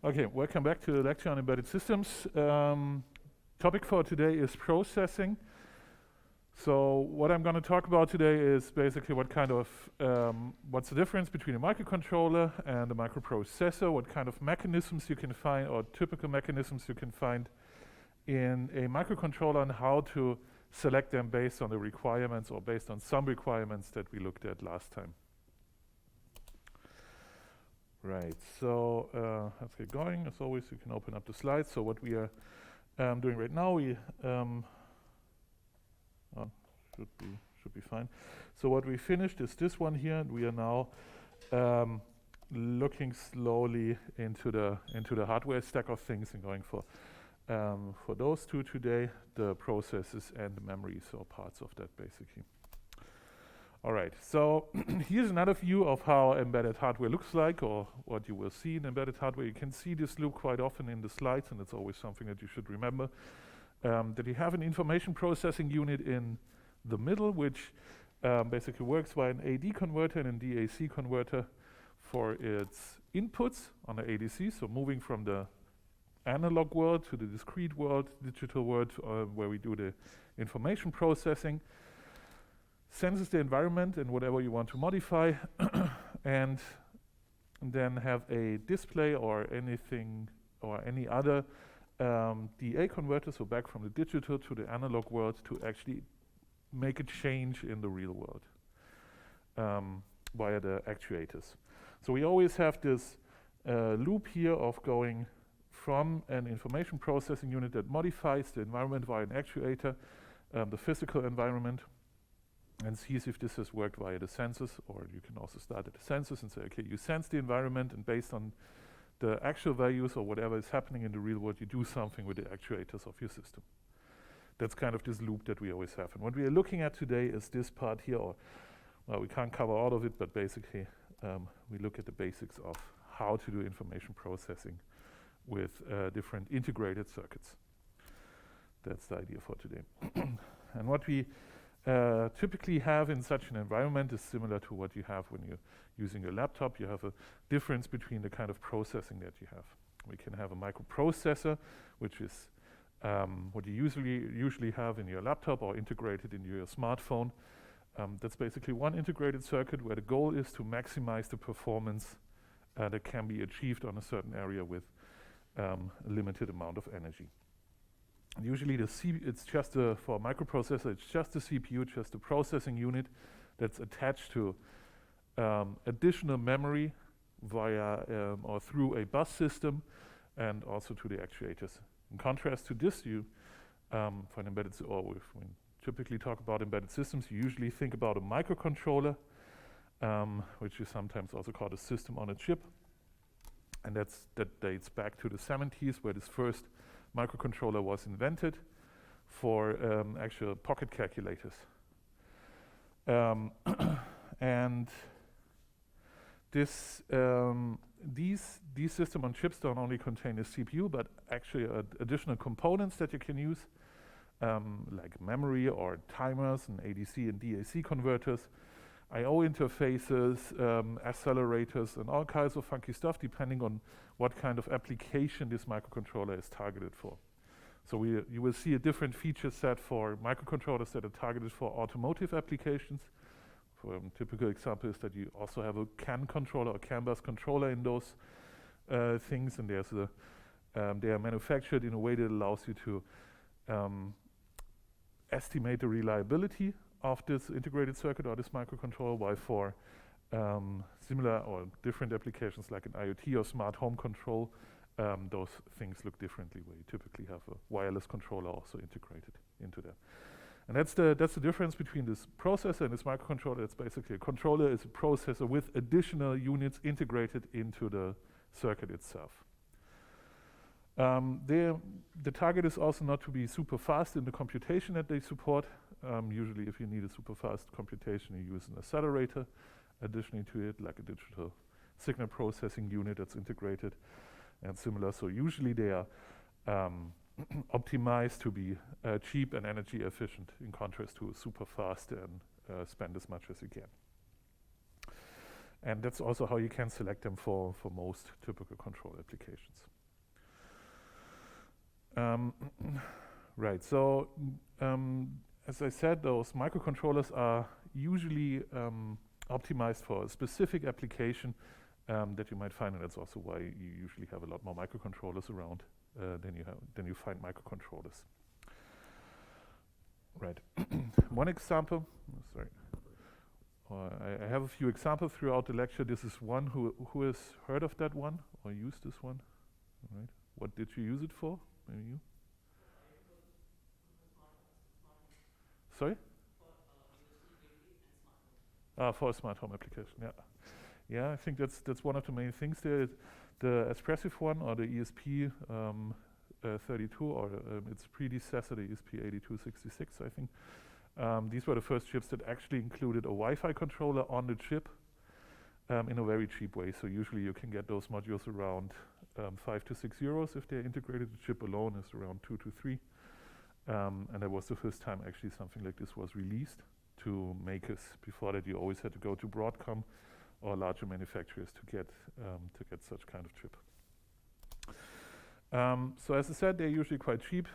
Okay, welcome back to the lecture on embedded systems. Topic for today is processing. So what I'm going to talk about today is basically what's the difference between a microcontroller and a microprocessor, what kind of mechanisms you can find, or typical mechanisms you can find in a microcontroller, and how to select them based on the requirements or based on some requirements that we looked at last time. Right, so let's get going. As always, you can open up the slides. So what we are doing right now, should be fine. So what we finished is this one here, and we are now looking slowly into the hardware stack of things and going for those two today, the processors and the memories, or parts of that basically. All right, so here's another view of how embedded hardware looks like, or what you will see in embedded hardware. You can see this loop quite often in the slides, and it's always something that you should remember. That you have an information processing unit in the middle, which basically works via an AD converter and a DAC converter for its inputs on the ADC, so moving from the analog world to the discrete world, digital world, where we do the information processing. Senses the environment and whatever you want to modify, and then have a display or anything or any other DA converter, so back from the digital to the analog world, to actually make a change in the real world via the actuators. So we always have this loop here of going from an information processing unit that modifies the environment via an actuator, the physical environment, and sees if this has worked via the sensors. Or you can also start at the sensors and say, okay, you sense the environment, and based on the actual values or whatever is happening in the real world, you do something with the actuators of your system. That's kind of this loop that we always have. And what we are looking at today is this part here, or well, we can't cover all of it, but basically we look at the basics of how to do information processing with different integrated circuits. That's the idea for today. And what we typically have in such an environment is similar to what you have when you're using a laptop. You have a difference between the kind of processing that you have. We can have a microprocessor, which is what you usually have in your laptop or integrated in your smartphone. That's basically one integrated circuit where the goal is to maximize the performance that can be achieved on a certain area with a limited amount of energy. Usually it's just for a microprocessor, it's just the CPU, just the processing unit that's attached to additional memory via or through a bus system, and also to the actuators. In contrast to this, for an embedded, or when we typically talk about embedded systems, you usually think about a microcontroller, which is sometimes also called a system on a chip, and that dates back to the 70s, where this first microcontroller was invented for actual pocket calculators. And these system on chips don't only contain a CPU, but actually additional components that you can use, like memory or timers and ADC and DAC converters, I/O interfaces, accelerators, and all kinds of funky stuff, depending on what kind of application this microcontroller is targeted for. So you will see a different feature set for microcontrollers that are targeted for automotive applications. For a typical example is that you also have a CAN controller or CAN bus controller in those things, and they are manufactured in a way that allows you to estimate the reliability of this integrated circuit or this microcontroller, while for similar or different applications like an IoT or smart home control, those things look differently, where you typically have a wireless controller also integrated into that. And that's the difference between this processor and this microcontroller. It's basically a controller is a processor with additional units integrated into the circuit itself. The target is also not to be super fast in the computation that they support. Usually if you need a super fast computation, you use an accelerator additionally to it, like a digital signal processing unit that's integrated and similar. So usually they are optimized to be cheap and energy efficient, in contrast to super fast and spend as much as you can. And that's also how you can select them for most typical control applications. Right, so as I said, those microcontrollers are usually optimized for a specific application that you might find, and that's also why you usually have a lot more microcontrollers around than you find microcontrollers. Right. One example, sorry. I have a few examples throughout the lecture. This is one who has heard of that one or used this one. All right. What did you use it for? Maybe you? Sorry? For a smart home application, yeah. Yeah, I think that's one of the main things there. The expressive one, or the ESP 32, or its predecessor, the ESP 8266, I think. These were the first chips that actually included a Wi-Fi controller on the chip in a very cheap way. So usually you can get those modules around 5 to 6 euros if they're integrated. The chip alone is around 2 to 3. And that was the first time actually something like this was released to makers. Before that, you always had to go to Broadcom or larger manufacturers to get such kind of chip. So as I said, they're usually quite cheap,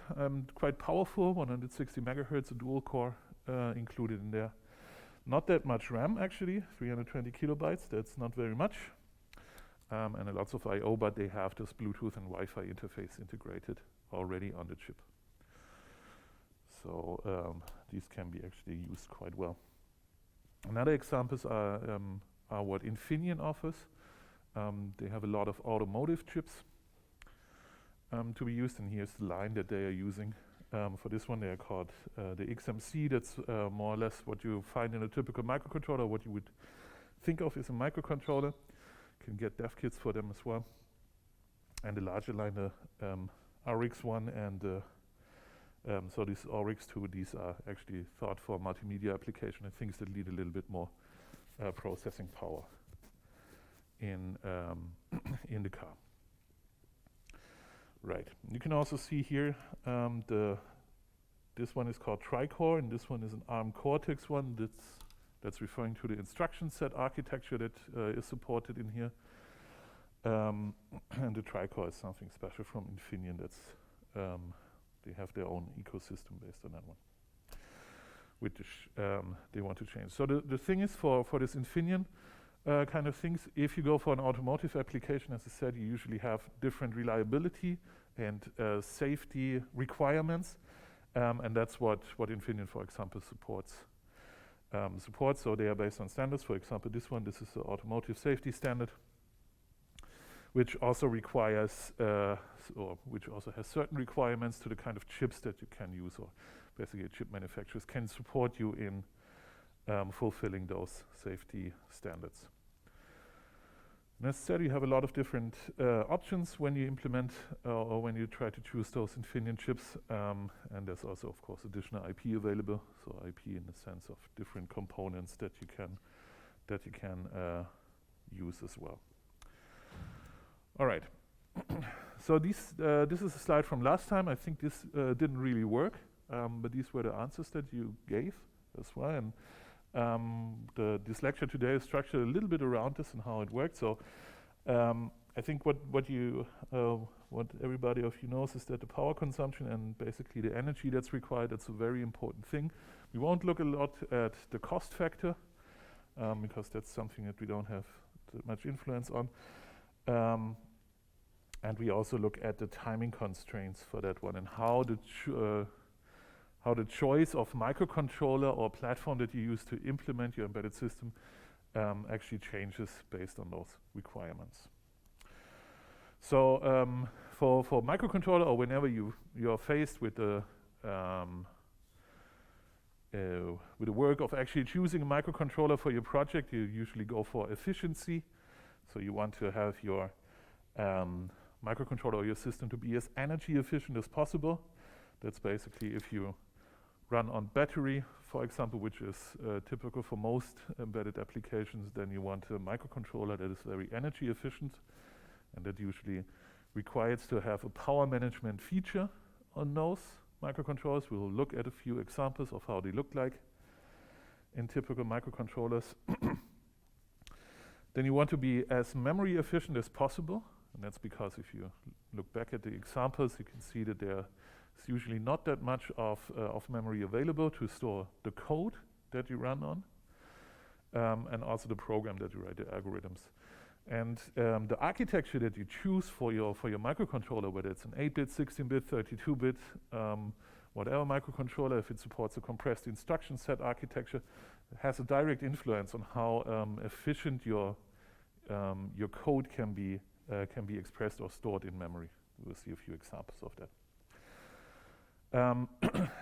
quite powerful, 160 megahertz, a dual core included in there. Not that much RAM actually, 320 kilobytes, that's not very much. And a lots of I/O, but they have this Bluetooth and Wi-Fi interface integrated already on the chip. So these can be actually used quite well. Another examples are what Infineon offers. They have a lot of automotive chips to be used, and here's the line that they are using. For this one, they are called the XMC. That's more or less what you find in a typical microcontroller, what you would think of as a microcontroller. You can get dev kits for them as well. And the larger line, the RX1 and so this RX2, these are actually thought for multimedia application and things that need a little bit more processing power in the car. Right. You can also see here this one is called Tri-Core, and this one is an ARM Cortex one. That's referring to the instruction set architecture that is supported in here. And the Tri-Core is something special from Infineon. That's they have their own ecosystem based on that one, which they want to change. So the thing is for this Infineon kind of things, if you go for an automotive application, as I said, you usually have different reliability and safety requirements, and that's what Infineon, for example, supports. So they are based on standards. For example, this is the automotive safety standard, which also requires, or which also has certain requirements to the kind of chips that you can use, or basically chip manufacturers can support you in fulfilling those safety standards. And as said, you have a lot of different options when you implement or when you try to choose those Infineon chips, and there's also, of course, additional IP available. So IP in the sense of different components that you can use as well. All right. So this is a slide from last time. I think this didn't really work, but these were the answers that you gave as well. And this lecture today is structured a little bit around this and how it works. So I think what everybody of you knows is that the power consumption and basically the energy that's required, that's a very important thing. We won't look a lot at the cost factor because that's something that we don't have that much influence on. And we also look at the timing constraints for that one and how the choice of microcontroller or platform that you use to implement your embedded system actually changes based on those requirements. So for microcontroller, or whenever you're faced with the work of actually choosing a microcontroller for your project, you usually go for efficiency. So you want to have your microcontroller or your system to be as energy efficient as possible. That's basically if you run on battery, for example, which is typical for most embedded applications, then you want a microcontroller that is very energy efficient, and that usually requires to have a power management feature on those microcontrollers. We'll look at a few examples of how they look like in typical microcontrollers. Then you want to be as memory efficient as possible, and that's because if you look back at the examples, you can see that there's usually not that much of memory available to store the code that you run on, and also the program that you write, the algorithms. And the architecture that you choose for your microcontroller, whether it's an 8-bit, 16-bit, 32-bit, whatever microcontroller, if it supports a compressed instruction set architecture, has a direct influence on how efficient your code can be expressed or stored in memory. We'll see a few examples of that.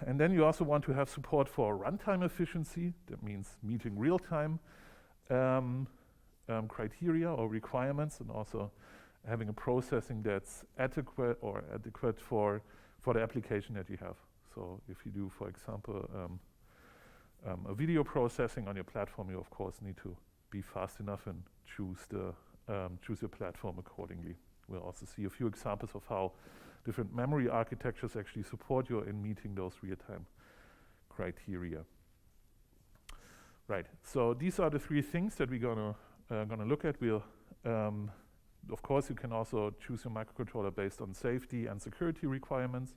And then you also want to have support for runtime efficiency. That means meeting real-time criteria or requirements, and also having a processing that's adequate for the application that you have. So if you do, for example, a video processing on your platform, you of course need to be fast enough and choose your platform accordingly. We'll also see a few examples of how different memory architectures actually support you in meeting those real-time criteria. Right. So these are the three things that we're gonna look at. We'll, of course, you can also choose your microcontroller based on safety and security requirements.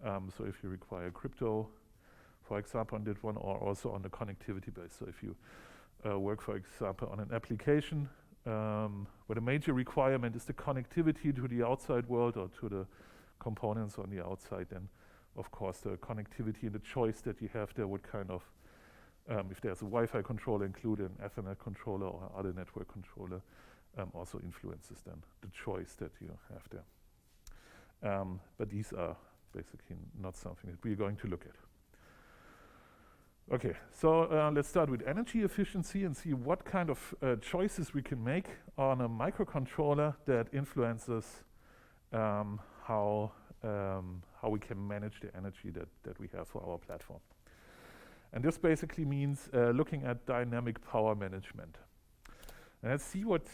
So if you require crypto, for example, on that one, or also on the connectivity base. So if you work, for example, on an application where the major requirement is the connectivity to the outside world or to the components on the outside, then of course the connectivity and the choice that you have there would kind of, if there's a Wi-Fi controller included, an Ethernet controller or other network controller, also influences then the choice that you have there. But these are basically not something that we're going to look at. Okay, so let's start with energy efficiency and see what kind of choices we can make on a microcontroller that influences how we can manage the energy that we have for our platform. And this basically means looking at dynamic power management. And let's see what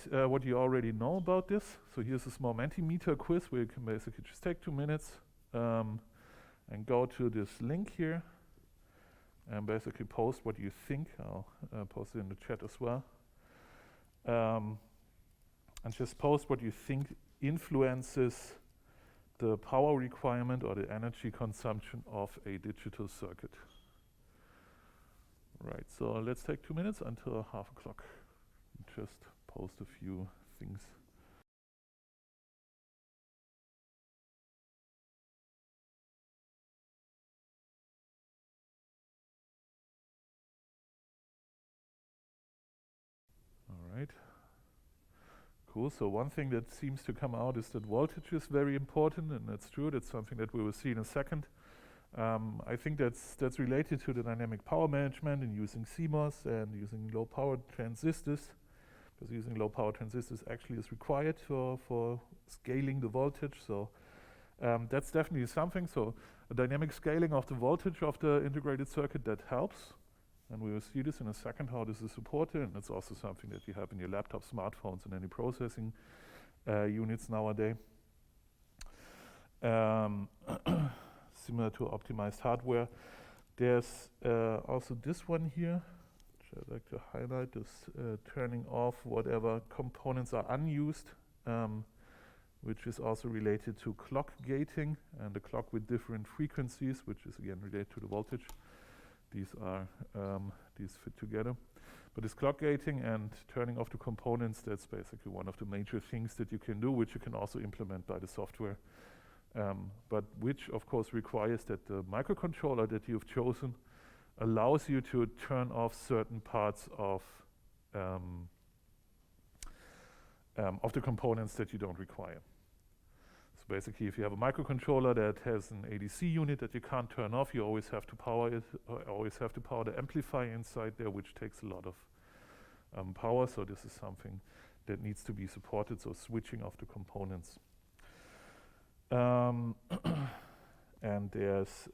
you already know about this. So here's a small Mentimeter quiz where you can basically just take 2 minutes and go to this link here and basically post what you think. I'll post it in the chat as well. And just post what you think influences the power requirement or the energy consumption of a digital circuit. Right, so let's take 2 minutes until 1:30. Just post a few things. All right. Cool, so one thing that seems to come out is that voltage is very important, and that's true. That's something that we will see in a second. I think that's related to the dynamic power management and using CMOS and using low power transistors, because using low power transistors actually is required for scaling the voltage. So that's definitely something. So a dynamic scaling of the voltage of the integrated circuit, that helps. And we will see this in a second, how this is supported. And it's also something that you have in your laptop, smartphones, and any processing units nowadays. Similar to optimized hardware. There's also this one here, which I'd like to highlight, this turning off whatever components are unused, which is also related to clock gating, and the clock with different frequencies, which is again related to the voltage. These fit together. But this clock gating and turning off the components, that's basically one of the major things that you can do, which you can also implement by the software. But which of course requires that the microcontroller that you've chosen allows you to turn off certain parts of the components that you don't require. So basically, if you have a microcontroller that has an ADC unit that you can't turn off, you always have to power it, or always have to power the amplifier inside there, which takes a lot of power. So this is something that needs to be supported, so switching of the components. And there's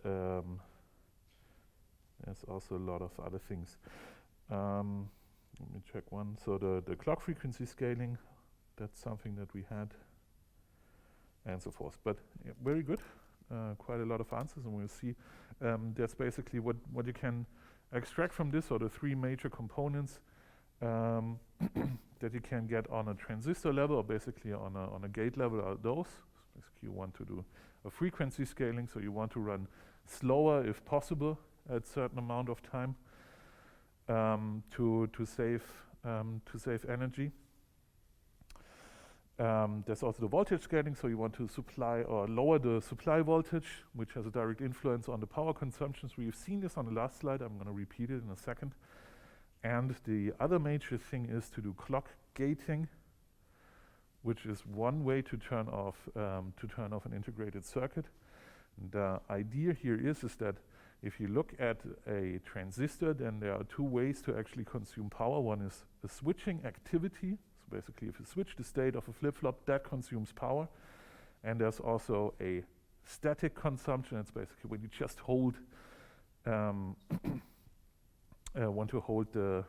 also a lot of other things. Let me check one. So the clock frequency scaling, that's something that we had, and so forth. But yeah, very good. Quite a lot of answers, and we'll see. That's basically what you can extract from this, or the three major components. that you can get on a transistor level, or basically on a gate level, are those. Basically, you want to do a frequency scaling, so you want to run slower if possible at certain amount of time to save energy. There's also the voltage scaling, so you want to supply or lower the supply voltage, which has a direct influence on the power consumption. So we've seen this on the last slide. I'm going to repeat it in a second. And the other major thing is to do clock gating, which is one way to turn off an integrated circuit. And the idea here is that if you look at a transistor, then there are two ways to actually consume power. One is the switching activity. So basically, if you switch the state of a flip-flop, that consumes power. And there's also a static consumption. It's basically when you just hold, want to hold the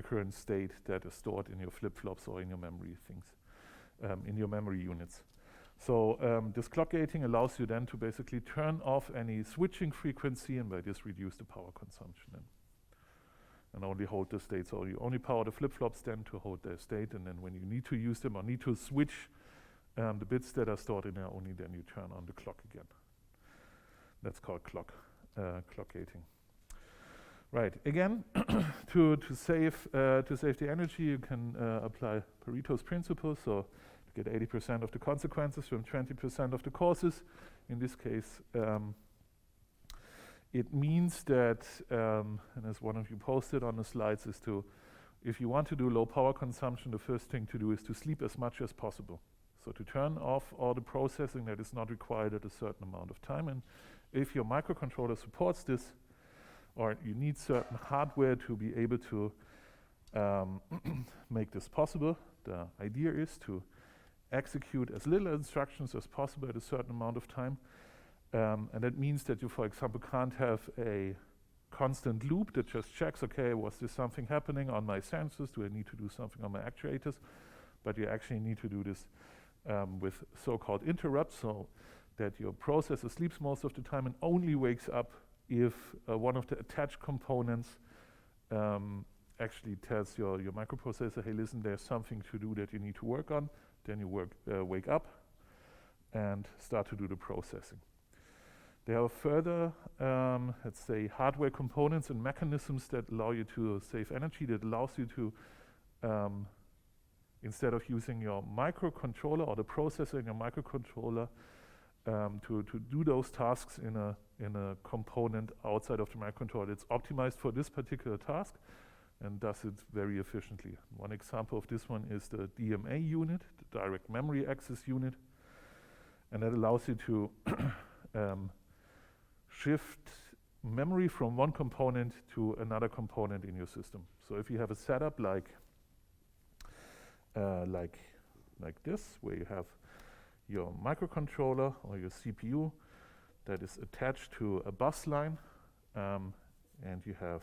current state that is stored in your flip-flops or in your memory things, in your memory units. So this clock gating allows you then to basically turn off any switching frequency and by this reduce the power consumption and only hold the state. So you only power the flip-flops then to hold their state, and then when you need to use them or need to switch the bits that are stored in there, only then you turn on the clock again. That's called clock gating. Right. Again, to save the energy, you can apply Pareto's principle. So to get 80% of the consequences from 20% of the causes. In this case, it means that, and as one of you posted on the slides, is to, if you want to do low power consumption, the first thing to do is to sleep as much as possible. So to turn off all the processing that is not required at a certain amount of time. And if your microcontroller supports this, or you need certain hardware to be able to make this possible, the idea is to execute as little instructions as possible at a certain amount of time. And that means that you, for example, can't have a constant loop that just checks, okay, was this something happening on my sensors? Do I need to do something on my actuators? But you actually need to do this with so-called interrupts, so that your processor sleeps most of the time and only wakes up if one of the attached components actually tells your microprocessor, hey, listen, there's something to do that you need to work on. Then you wake up and start to do the processing. There are further, let's say, hardware components and mechanisms that allow you to save energy, that allows you to, instead of using your microcontroller or the processor in your microcontroller, to do those tasks in a component outside of the microcontroller. It's optimized for this particular task and does it very efficiently. One example of this one is the DMA unit, the direct memory access unit, and that allows you to shift memory from one component to another component in your system. So if you have a setup like this, where you have your microcontroller or your CPU that is attached to a bus line, and you have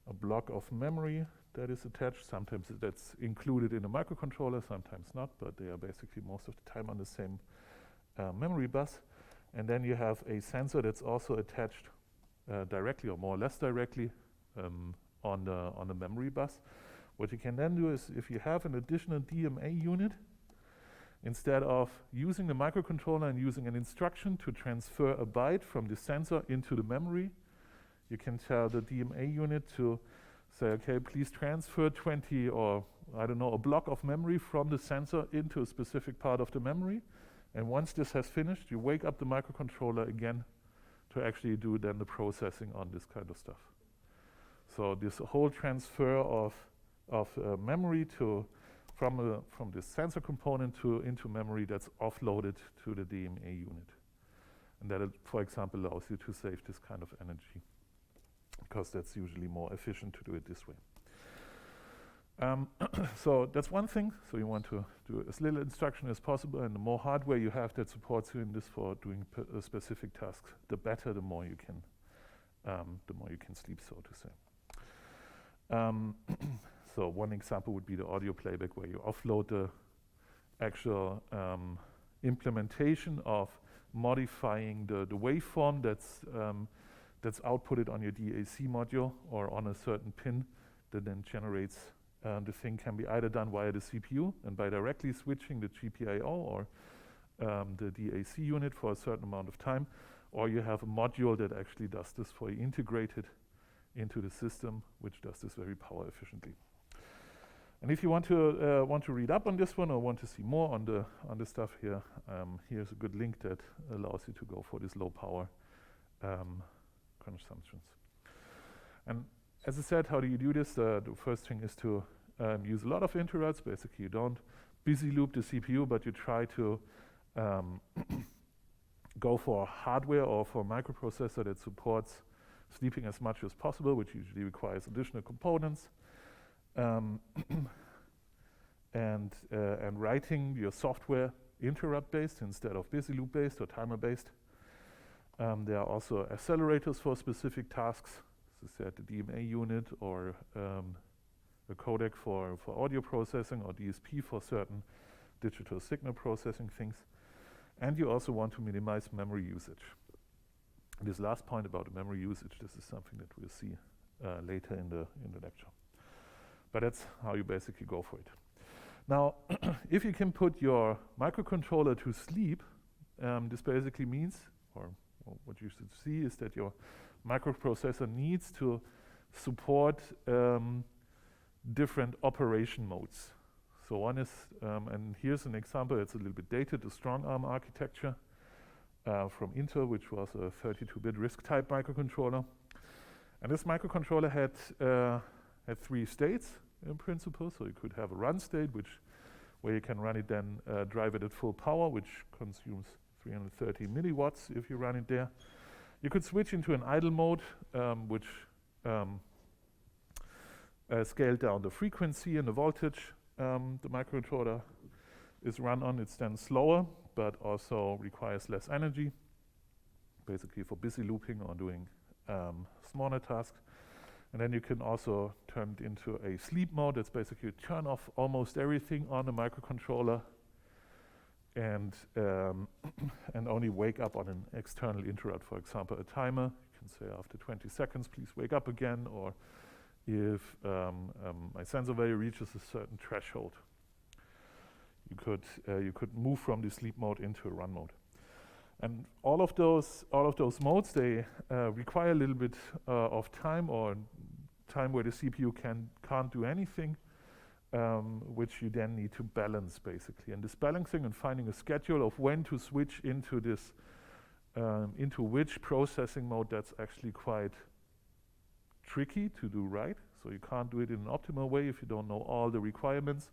a block of memory that is attached. Sometimes that's included in a microcontroller, sometimes not, but they are basically most of the time on the same memory bus. And then you have a sensor that's also attached directly or more or less directly on the memory bus. What you can then do is, if you have an additional DMA unit, instead of using the microcontroller and using an instruction to transfer a byte from the sensor into the memory, you can tell the DMA unit to say, okay, please transfer 20 or, I don't know, a block of memory from the sensor into a specific part of the memory. And once this has finished, you wake up the microcontroller again to actually do then the processing on this kind of stuff. So this whole transfer of memory from this sensor component into memory, that's offloaded to the DMA unit. And that, for example, allows you to save this kind of energy, because that's usually more efficient to do it this way. So that's one thing. So you want to do as little instruction as possible, and the more hardware you have that supports you in this for doing specific tasks, the better, the more you can sleep, so to say. So one example would be the audio playback, where you offload the actual implementation of modifying the waveform that's outputted on your DAC module or on a certain pin that then generates the thing can be either done via the CPU and by directly switching the GPIO or the DAC unit for a certain amount of time, or you have a module that actually does this for you, integrated into the system, which does this very power efficiently. And if you want to read up on this one or want to see more on the stuff here, here's a good link that allows you to go for this low power consumptions. And as I said, how do you do this? The first thing is to use a lot of interrupts. Basically, you don't busy loop the CPU, but you try to go for hardware or for a microprocessor that supports sleeping as much as possible, which usually requires additional components. And writing your software interrupt-based instead of busy loop-based or timer-based. There are also accelerators for specific tasks, as I said, the DMA unit or a codec for audio processing or DSP for certain digital signal processing things. And you also want to minimize memory usage. This last point about the memory usage, this is something that we'll see later in the lecture. But that's how you basically go for it. Now, if you can put your microcontroller to sleep, this basically means, or what you should see is that your microprocessor needs to support different operation modes. So one is, and here's an example, it's a little bit dated, the strong ARM architecture from Intel, which was a 32-bit RISC-type microcontroller. And this microcontroller had 3 states in principle. So you could have a run state, where you can run it then, drive it at full power, which consumes 330 milliwatts if you run it there. You could switch into an idle mode, which scaled down the frequency and the voltage the microcontroller is run on. It's then slower, but also requires less energy, basically for busy looping or doing smaller tasks. And then you can also turn it into a sleep mode. That's basically turn off almost everything on the microcontroller and only wake up on an external interrupt, for example, a timer. You can say after 20 seconds, please wake up again, or if my sensor value reaches a certain threshold. You could move from the sleep mode into a run mode. And all of those modes, they require a little bit of time, or time where the CPU can't do anything, which you then need to balance basically. And this balancing and finding a schedule of when to switch into this, into which processing mode, that's actually quite tricky to do right. So you can't do it in an optimal way if you don't know all the requirements.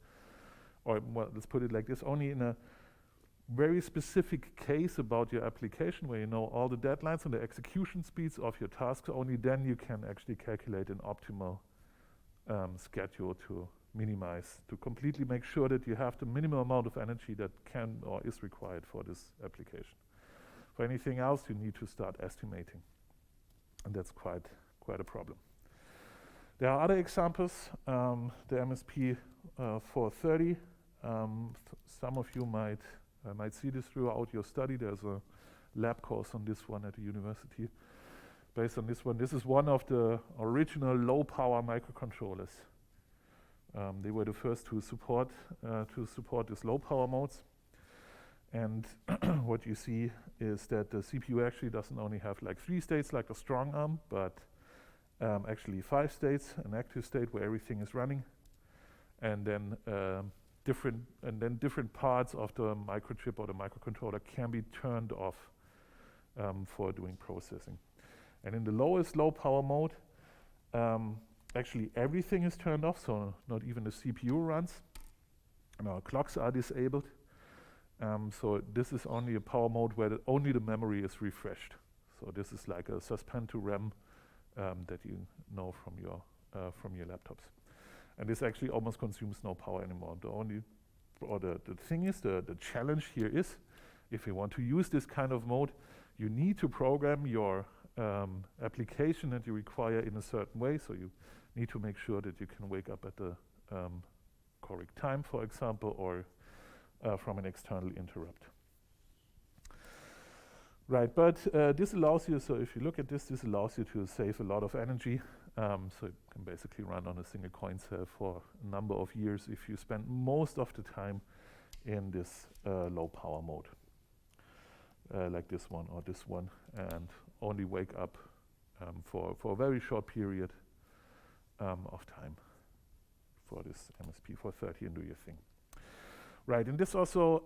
Or well, let's put it like this, only in a very specific case about your application where you know all the deadlines and the execution speeds of your tasks, only then you can actually calculate an optimal schedule to minimize, to completely make sure that you have the minimum amount of energy that can or is required for this application. For anything else, you need to start estimating, and that's quite a problem. There are other examples, the MSP 430. Some of you might see this throughout your study. There's a lab course on this one at the university. Based on this one, this is one of the original low-power microcontrollers. They were the first to support these low-power modes. And what you see is that the CPU actually doesn't only have like 3 states like a strong ARM, but actually 5 states: an active state where everything is running, and then different parts of the microchip or the microcontroller can be turned off for doing processing. And in the lowest low power mode, actually everything is turned off, so not even the CPU runs. And our clocks are disabled. So this is only a power mode where only the memory is refreshed. So this is like a suspend to RAM that you know from your laptops. And this actually almost consumes no power anymore. The thing is, the challenge here is, if you want to use this kind of mode, you need to program your application that you require in a certain way. So you need to make sure that you can wake up at the correct time, for example, or from an external interrupt. Right, but this allows you, so if you look at this allows you to save a lot of energy So it can basically run on a single coin cell for a number of years if you spend most of the time in this low power mode, like this one or this one, and only wake up for a very short period of time for this MSP 430 and do your thing. Right, and this also,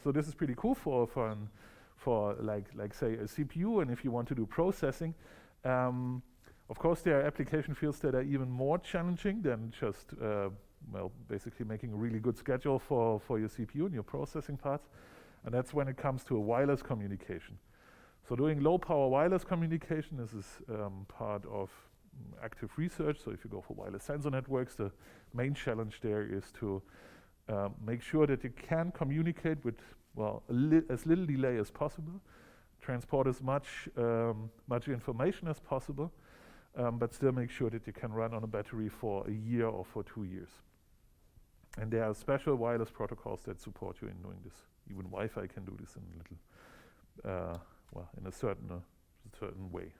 so this is pretty cool for like say a CPU, and if you want to do processing. Of course, there are application fields that are even more challenging than just, well, basically making a really good schedule for your CPU and your processing parts. And that's when it comes to a wireless communication. So doing low power wireless communication, this is part of active research. So if you go for wireless sensor networks, the main challenge there is to make sure that you can communicate with, well, as little delay as possible, transport as much information as possible, but still make sure that you can run on a battery for a year or for 2 years. And there are special wireless protocols that support you in doing this. Even Wi-Fi can do this in a little, well, in a certain way.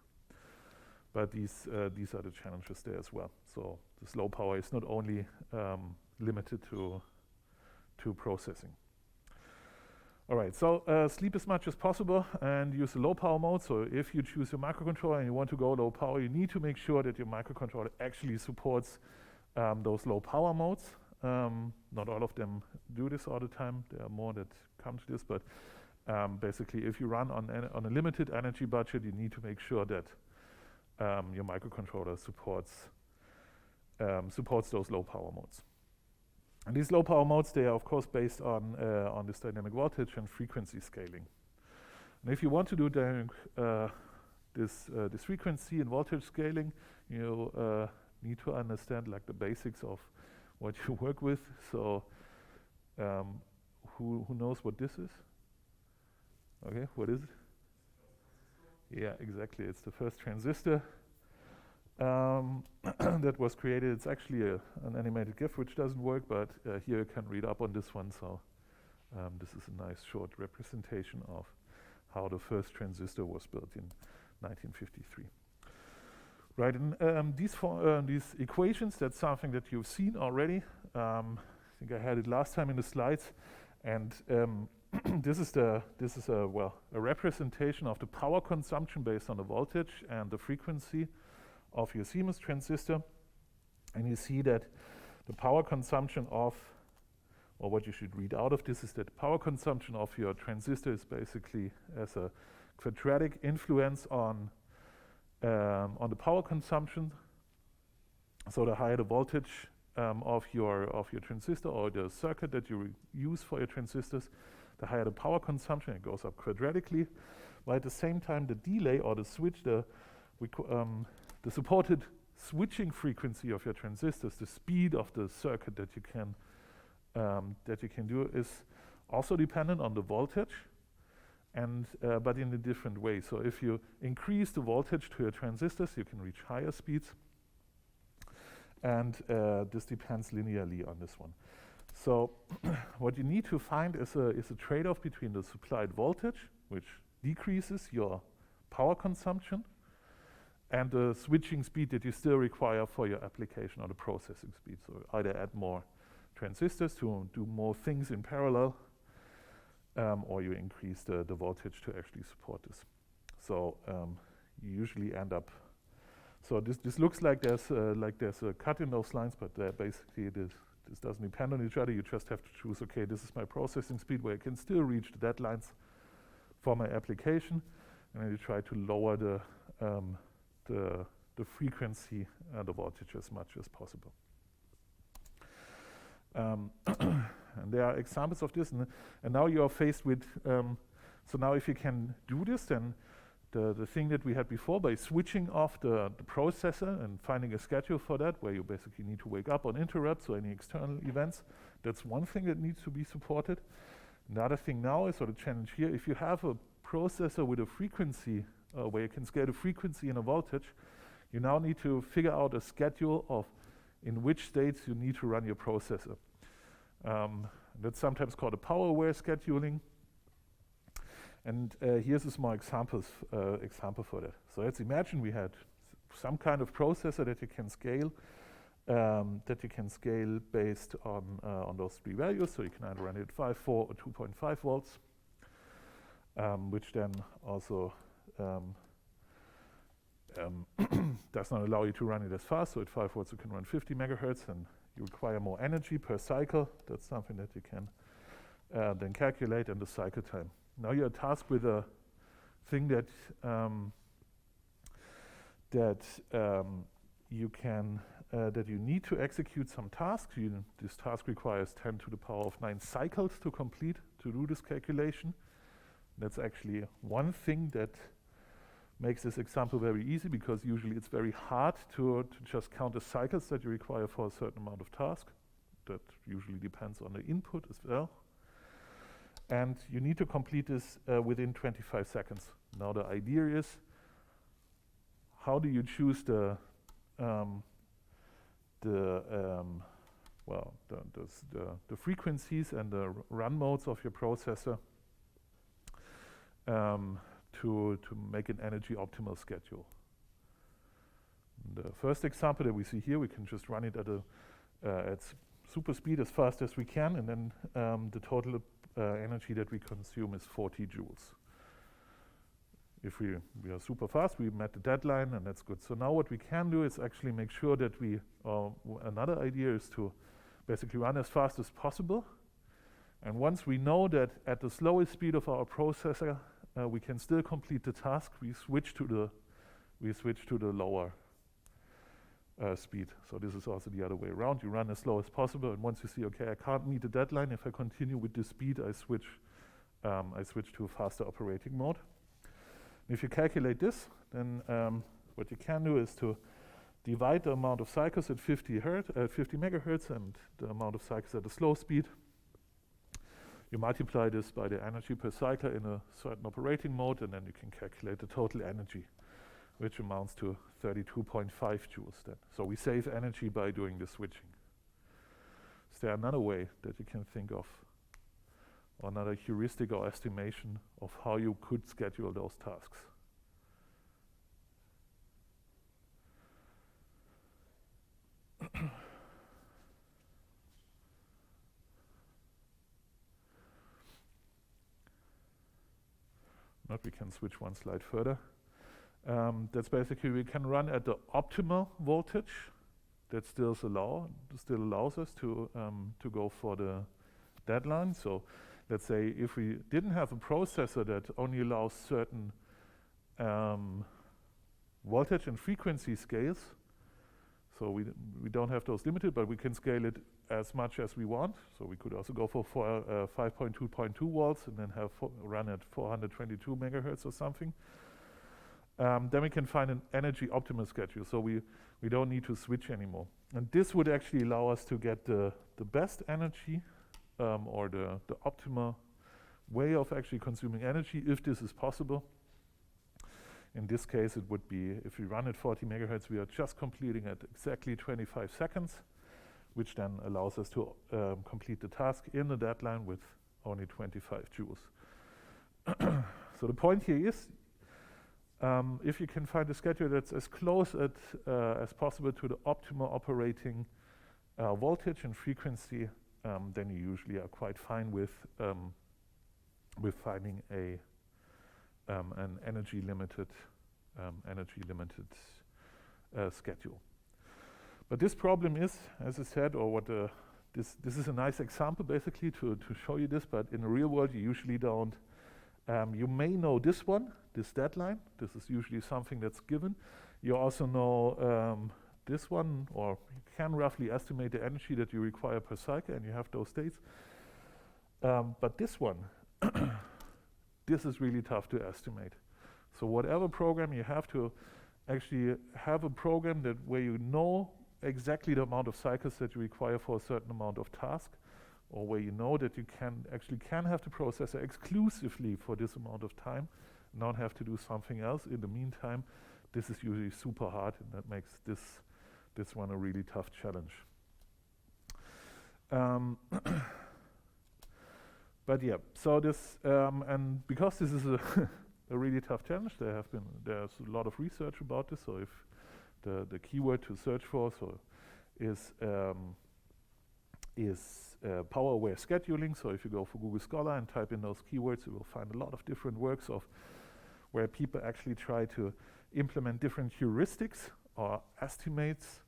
But these are the challenges there as well. So this low power is not only limited to processing. All right, so sleep as much as possible and use the low power mode. So if you choose your microcontroller and you want to go low power, you need to make sure that your microcontroller actually supports those low power modes. Not all of them do this all the time. There are more that come to this, but basically if you run on a limited energy budget, you need to make sure that your microcontroller supports those low power modes. And these low power modes, they are of course based on this dynamic voltage and frequency scaling. And if you want to do this frequency and voltage scaling, you need to understand like the basics of what you work with. So who knows what this is? Okay, what is it? Yeah, exactly. It's the first transistor that was created. It's actually an animated GIF which doesn't work, but here you can read up on this one. So this is a nice short representation of how the first transistor was built in 1953. Right, and these equations, that's something that you've seen already. I think I had it last time in the slides, and this is a representation of the power consumption based on the voltage and the frequency of your CMOS transistor. And you see that the power consumption of, or what you should read out of this is that the power consumption of your transistor is basically as a quadratic influence on the power consumption. So the higher the voltage of your transistor or the circuit that you use for your transistors, the higher the power consumption. It goes up quadratically. But at the same time, the delay or the switch, the supported switching frequency of your transistors, the speed of the circuit that you can do, is also dependent on the voltage, and but in a different way. So if you increase the voltage to your transistors, you can reach higher speeds, and this depends linearly on this one. So what you need to find is a trade-off between the supplied voltage, which decreases your power consumption, and the switching speed that you still require for your application or the processing speed. So either add more transistors to do more things in parallel, or you increase the voltage to actually support this. So you usually end up. So this looks like there's a cut in those lines, but basically this doesn't depend on each other. You just have to choose. Okay, this is my processing speed where I can still reach the deadlines for my application, and then you try to lower the frequency and the voltage as much as possible. And there are examples of this, and now you are faced with, so now if you can do this, then the thing that we had before, by switching off the processor and finding a schedule for that, where you basically need to wake up on interrupts or any external events, that's one thing that needs to be supported. Another thing now is, or the challenge here, if you have a processor with a frequency, where you can scale the frequency and a voltage, you now need to figure out a schedule of in which states you need to run your processor. That's sometimes called a power-aware scheduling. And here's a small example for that. So let's imagine we had some kind of processor that you can scale, based on those three values. So you can either run it at 5, 4, or 2.5 volts, which then also does not allow you to run it as fast. So at 5 volts you can run 50 megahertz, and you require more energy per cycle. That's something that you can then calculate, and the cycle time. Now you're tasked with a thing that you need to execute some tasks. This task requires 10 to the power of 9 cycles to complete, to do this calculation. That's actually one thing that makes this example very easy, because usually it's very hard to just count the cycles that you require for a certain amount of task. That usually depends on the input as well. And you need to complete this within 25 seconds. Now the idea is, how do you choose the frequencies and the run modes of your processor to make an energy optimal schedule. The first example that we see here, we can just run it at super speed as fast as we can, and then the total energy that we consume is 40 joules. If we are super fast, we met the deadline, and that's good. So now what we can do is actually make sure that another idea is to basically run as fast as possible. And once we know that at the slowest speed of our processor, we can still complete the task, we switch to the lower speed. So this is also the other way around. You run as slow as possible, and once you see, okay, I can't meet the deadline, if I continue with this speed, I switch to a faster operating mode. If you calculate this, then what you can do is to divide the amount of cycles at 50 megahertz and the amount of cycles at a slow speed. You multiply this by the energy per cycle in a certain operating mode, and then you can calculate the total energy, which amounts to 32.5 joules then. So we save energy by doing the switching. Is there another way that you can think of, or another heuristic or estimation of how you could schedule those tasks? Not, we can switch one slide further. That's basically, we can run at the optimal voltage. That still allows us to go for the deadline. So let's say if we didn't have a processor that only allows certain voltage and frequency scales, so we don't have those limited, but we can scale it as much as we want. So we could also go for 5.2.2 volts and then run at 422 megahertz or something. Then we can find an energy optimal schedule. So we don't need to switch anymore. And this would actually allow us to get the best energy, or the optimal way of actually consuming energy, if this is possible. In this case, it would be, if we run at 40 megahertz, we are just completing at exactly 25 seconds, which then allows us to complete the task in the deadline with only 25 joules. So the point here is, if you can find a schedule that's as close as possible to the optimal operating voltage and frequency, then you usually are quite fine with finding an energy limited schedule. But this problem is, as I said, or what this is a nice example basically to show you this. But in the real world, you usually don't. You may know this deadline. This is usually something that's given. You also know this one, or you can roughly estimate the energy that you require per cycle, and you have those dates. But this one, this is really tough to estimate. So whatever program you have to actually have a program where you know exactly the amount of cycles that you require for a certain amount of task, or where you know that you can have the processor exclusively for this amount of time, not have to do something else in the meantime. This is usually super hard, and that makes this one a really tough challenge. But yeah, so this and because this is a really tough challenge, there's a lot of research about this. So if the keyword to search for. So is power-aware scheduling. So if you go for Google Scholar and type in those keywords, you will find a lot of different works of where people actually try to implement different heuristics or estimates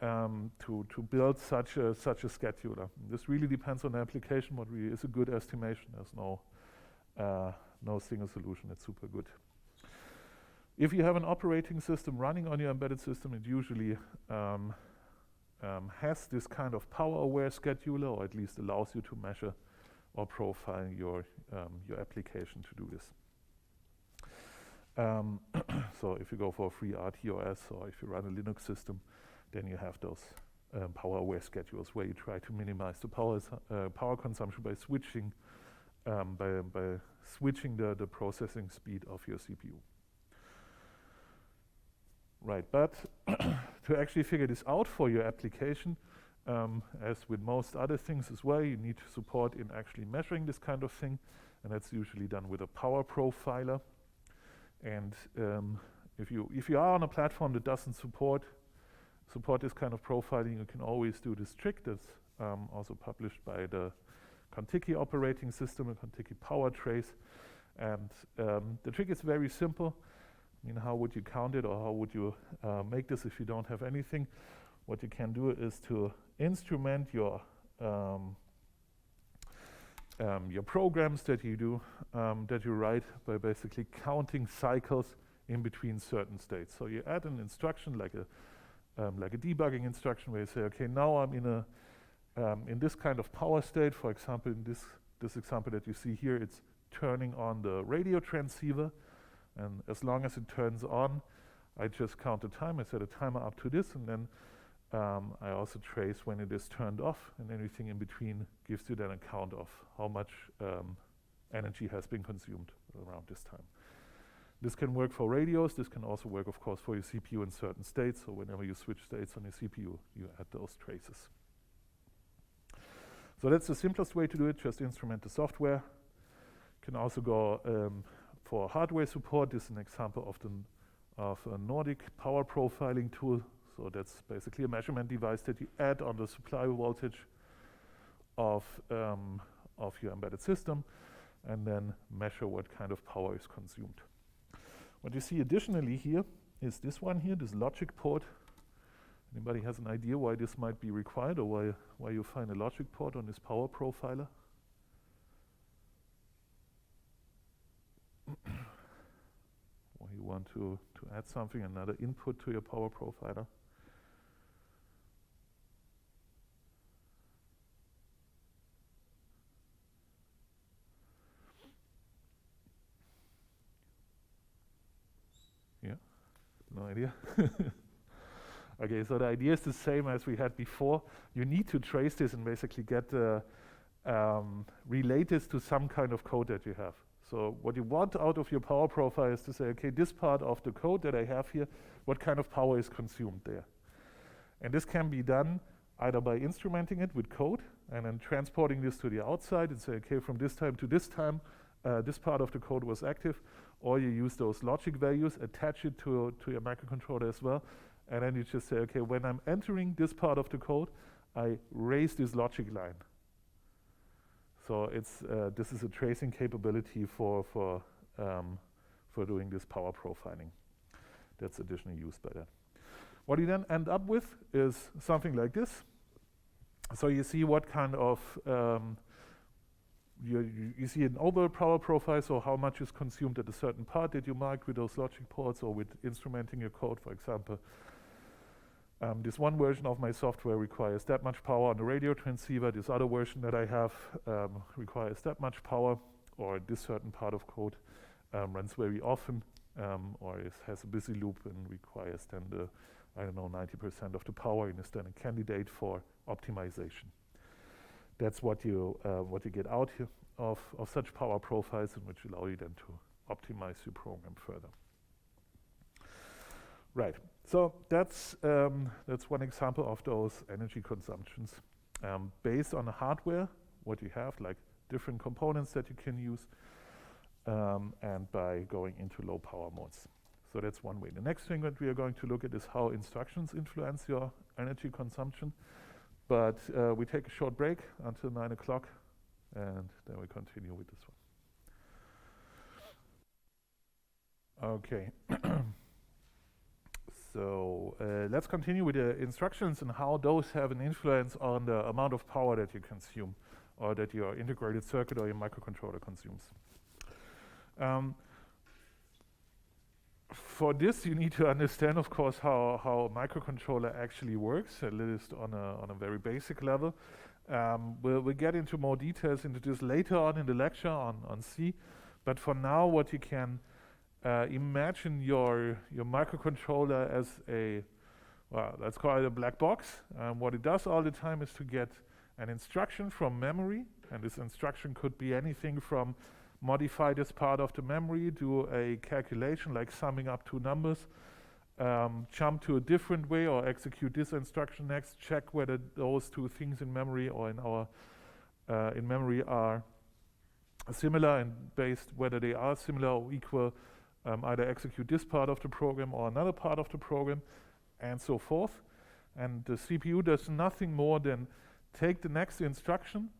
to build such a scheduler. This really depends on the application. What really is a good estimation? There's no single solution that's super good. If you have an operating system running on your embedded system, it usually has this kind of power-aware scheduler, or at least allows you to measure or profile your application to do this. So if you go for a free RTOS, or if you run a Linux system, then you have those power-aware schedules where you try to minimize the power consumption by switching the processing speed of your CPU. Right, but to actually figure this out for your application, as with most other things as well, you need support in actually measuring this kind of thing, and that's usually done with a power profiler. And if you are on a platform that doesn't support this kind of profiling, you can always do this trick that's also published by the Contiki operating system, a Contiki power trace. And the trick is very simple. I mean, how would you count it, or how would you make this if you don't have anything? What you can do is to instrument your programs that you do, that you write, by basically counting cycles in between certain states. So you add an instruction like a debugging instruction where you say, okay, now I'm in this kind of power state. For example, in this example that you see here, it's turning on the radio transceiver. And as long as it turns on, I just count the time. I set a timer up to this, and then I also trace when it is turned off, and anything in between gives you then a count of how much energy has been consumed around this time. This can work for radios. This can also work, of course, for your CPU in certain states. So whenever you switch states on your CPU, you add those traces. So that's the simplest way to do it. Just instrument the software. You can also go for hardware support. This is an example of a Nordic power profiling tool. So that's basically a measurement device that you add on the supply voltage of your embedded system, and then measure what kind of power is consumed. What you see additionally here is this one here, this logic port. Anybody has an idea why this might be required, or why you find a logic port on this power profiler? Or you want to add something, another input to your power profiler. Yeah, no idea. Okay, so the idea is the same as we had before. You need to trace this and basically get relate this to some kind of code that you have. So what you want out of your power profile is to say, okay, this part of the code that I have here, what kind of power is consumed there? And this can be done either by instrumenting it with code and then transporting this to the outside and say, okay, from this time to this time, this part of the code was active, or you use those logic values, attach it to your microcontroller as well, and then you just say, okay, when I'm entering this part of the code, I raise this logic line. So it's this is a tracing capability for doing this power profiling. That's additionally used by that. What you then end up with is something like this. So you see what kind of you see an overall power profile. So how much is consumed at a certain part that you mark with those logic ports, or with instrumenting your code, for example. This one version of my software requires that much power on the radio transceiver. This other version that I have requires that much power, or this certain part of code runs very often, or it has a busy loop and requires then the, 90% of the power, and is then a candidate for optimization. That's what you get out here of such power profiles, and which allow you then to optimize your program further. Right. So that's one example of those energy consumptions based on the hardware, what you have, like different components that you can use, and by going into low power modes. So that's one way. The next thing that we are going to look at is how instructions influence your energy consumption. But we take a short break until 9 o'clock, and then we continue with this one. Okay. So let's continue with the instructions and how those have an influence on the amount of power that you consume, or that your integrated circuit or your microcontroller consumes. For this, you need to understand, of course, how a microcontroller actually works, at least on a very basic level. We'll get into more details into this later on in the lecture on C, but for now, what you can imagine your microcontroller as a, well, let's call it a black box. What it does all the time is to get an instruction from memory, and this instruction could be anything from modify this part of the memory, do a calculation like summing up two numbers, jump to a different way, or execute this instruction next, check whether those two things in memory or in memory are similar, and based whether they are similar or equal, either execute this part of the program or another part of the program, and so forth. And the CPU does nothing more than take the next instruction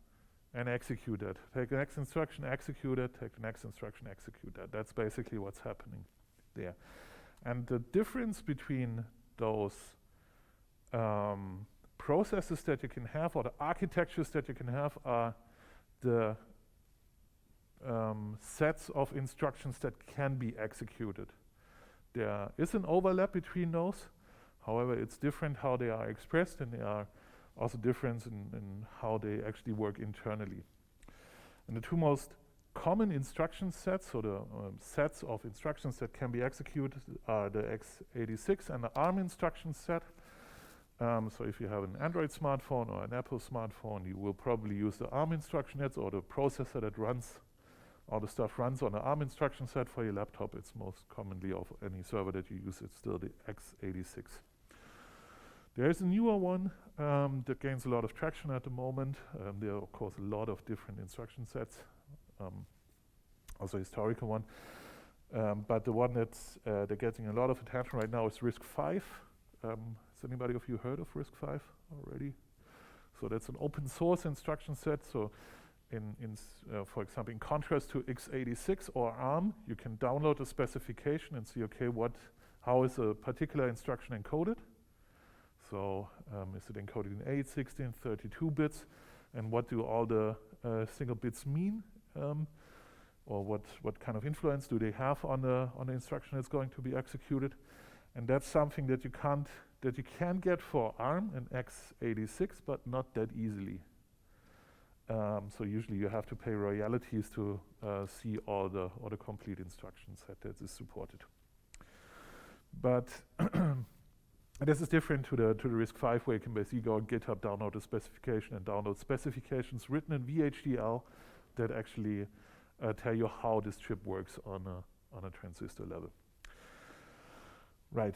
and execute it. Take the next instruction, execute it, take the next instruction, execute that. That's basically what's happening there. And the difference between those processes that you can have, or the architectures that you can have, are the sets of instructions that can be executed. There is an overlap between those. However, it's different how they are expressed, and there are also difference in how they actually work internally. And the two most common instruction sets, or the sets of instructions that can be executed, are the x86 and the ARM instruction set. So if you have an Android smartphone or an Apple smartphone, you will probably use the ARM instruction sets, or the processor that runs all the stuff runs on the ARM instruction set. For your laptop, it's most commonly of any server that you use, it's still the x86. There is a newer one that gains a lot of traction at the moment. There are, of course, a lot of different instruction sets, also a historical one. But the one that's they're getting a lot of attention right now is RISC-V. Has anybody of you heard of RISC-V already? So that's an open source instruction set. So for example, in contrast to x86 or ARM, you can download a specification and see, okay, how is a particular instruction encoded? So is it encoded in 8, 16, 32 bits? And what do all the single bits mean? Or what kind of influence do they have on the instruction that's going to be executed? And that's something that you can get for ARM and x86, but not that easily. So usually you have to pay royalties to see all the complete instruction set that is supported. But this is different to the RISC-V, where you can basically go on GitHub, download a specification, and download specifications written in VHDL that actually tell you how this chip works on a transistor level. Right.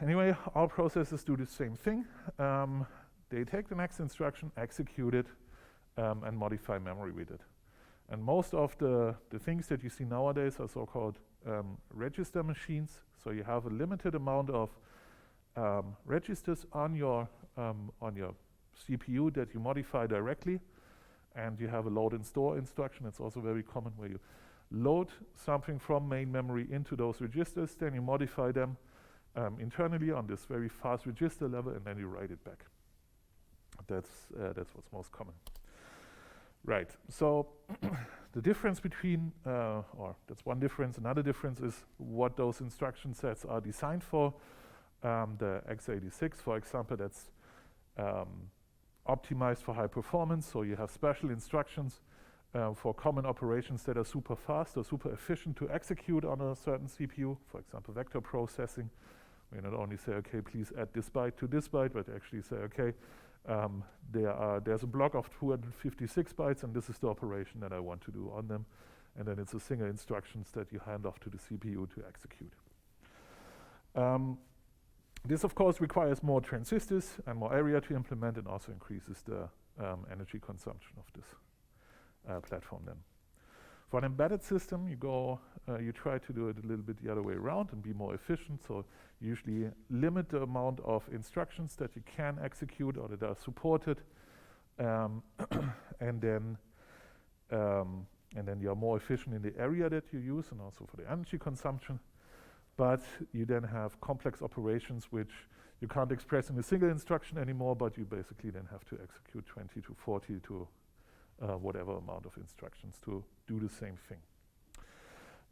Anyway, all processors do the same thing. They take the next instruction, execute it, and modify memory with it. And most of the things that you see nowadays are so-called register machines. So you have a limited amount of registers on your CPU that you modify directly, and you have a load and store instruction. It's also very common, where you load something from main memory into those registers, then you modify them internally on this very fast register level, and then you write it back. That's what's most common. Right, so the difference between, or that's one difference, another difference is what those instruction sets are designed for. The x86, for example, that's optimized for high performance, so you have special instructions for common operations that are super fast or super efficient to execute on a certain CPU, for example, vector processing. We not only say, okay, please add this byte to this byte, but actually say, okay, there's a block of 256 bytes, and this is the operation that I want to do on them. And then it's a single instructions that you hand off to the CPU to execute. This, of course, requires more transistors and more area to implement, and also increases the energy consumption of this platform then. For an embedded system, you try to do it a little bit the other way around and be more efficient. So you usually limit the amount of instructions that you can execute or that are supported, and then you are more efficient in the area that you use and also for the energy consumption. But you then have complex operations which you can't express in a single instruction anymore, but you basically then have to execute 20 to 40 to whatever amount of instructions to do the same thing.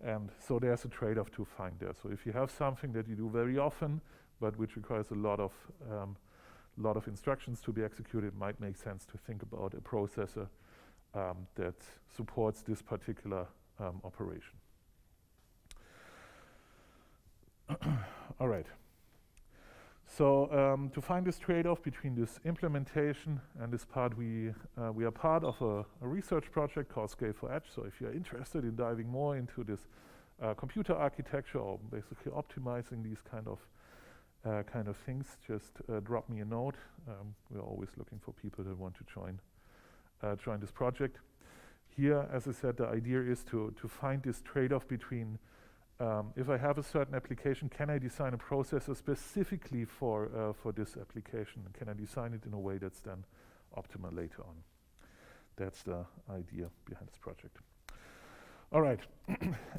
And so there's a trade-off to find there. So if you have something that you do very often, but which requires a lot of instructions to be executed, it might make sense to think about a processor that supports this particular operation. All right. So to find this trade-off between this implementation and this part, we are part of a research project called Scale for Edge. So if you're interested in diving more into this computer architecture or basically optimizing these kind of things, just drop me a note. We're always looking for people that want to join this project. Here, as I said, the idea is to find this trade-off between if I have a certain application, can I design a processor specifically for this application? And can I design it in a way that's then optimal later on? That's the idea behind this project. All right.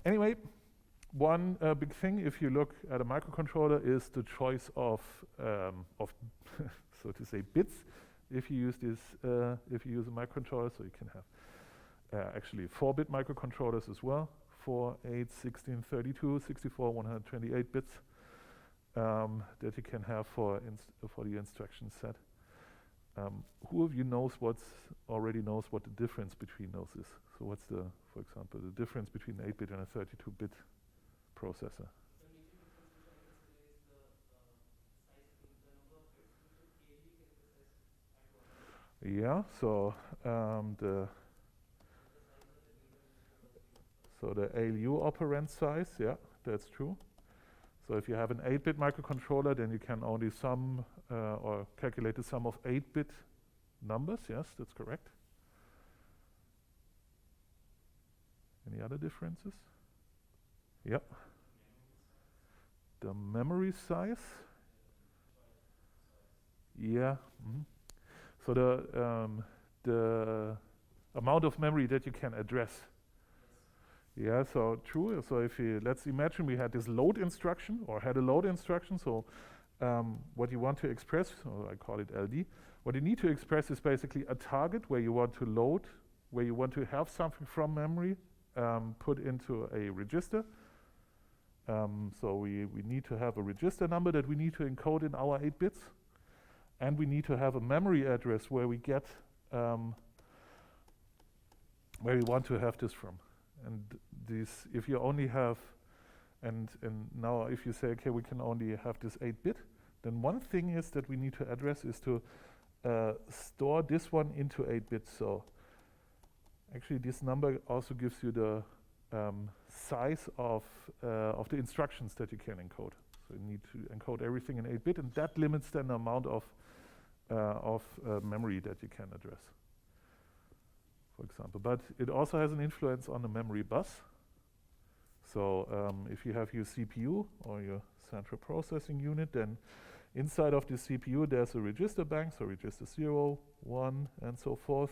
Anyway, one big thing, if you look at a microcontroller, is the choice of so to say, bits. If you use this, if you use a microcontroller, so you can have actually 4-bit microcontrollers as well. 4, 8, 16, 32, 64, 128 bits that you can have for the instruction set. Who of you already knows what the difference between those is? So what's for example, the difference between an 8-bit and a 32-bit processor? Yeah, so the ALU operand size, yeah, that's true. So if you have an 8-bit microcontroller, then you can only sum or calculate the sum of 8-bit numbers. Yes, that's correct. Any other differences? Yeah. The memory size. Yeah. Mm-hmm. So the amount of memory that you can address. Yeah, so true. So let's imagine we had this load instruction or had a load instruction. So what you want to express, or I call it LD, what you need to express is basically a target where you want to load, where you want to have something from memory put into a register. So we need to have a register number that we need to encode in our 8 bits. And we need to have a memory address where we get, where we want to have this from. And this, if you only have, and now if you say, okay, we can only have this 8-bit, then one thing is that we need to address is to store this one into 8 bits. So actually this number also gives you the size of the instructions that you can encode. So you need to encode everything in 8-bit, and that limits then the amount of memory that you can address, for example. But it also has an influence on the memory bus. So if you have your CPU or your central processing unit, then inside of the CPU there's a register bank, so register 0, 1, and so forth,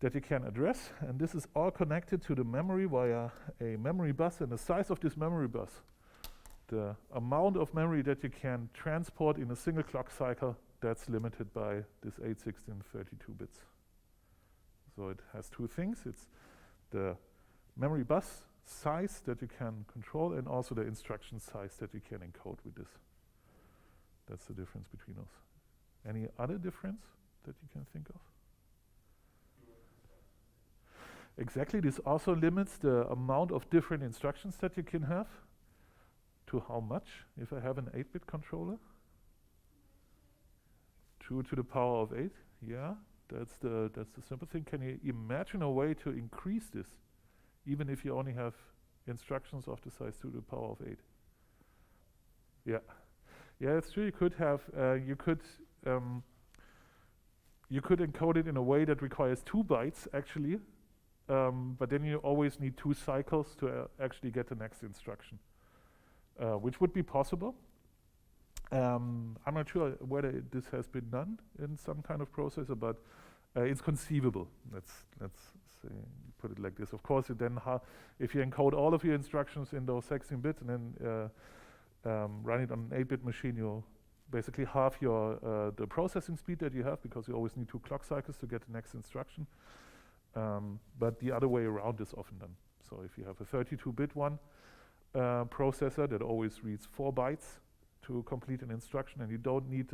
that you can address. And this is all connected to the memory via a memory bus, and the size of this memory bus, the amount of memory that you can transport in a single clock cycle, that's limited by this 8, 16, 32 bits. So it has two things. It's the memory bus size that you can control, and also the instruction size that you can encode with this. That's the difference between those. Any other difference that you can think of? Exactly. This also limits the amount of different instructions that you can have. To how much? If I have an 8-bit controller? 2 to the power of 8. Yeah, that's the simple thing. Can you imagine a way to increase this, even if you only have instructions of the size 2 to the power of 8? Yeah, yeah, it's true. You could have you could encode it in a way that requires 2 bytes actually but then you always need 2 cycles to actually get the next instruction, which would be possible. I'm not sure whether this has been done in some kind of processor, but it's conceivable. Let's say, put it like this. Of course, then if you encode all of your instructions in those 16 bits and then run it on an 8-bit machine, you'll basically halve your the processing speed that you have, because you always need 2 clock cycles to get the next instruction. But the other way around is often done. So if you have a 32-bit one processor that always reads 4 bytes to complete an instruction, and you don't need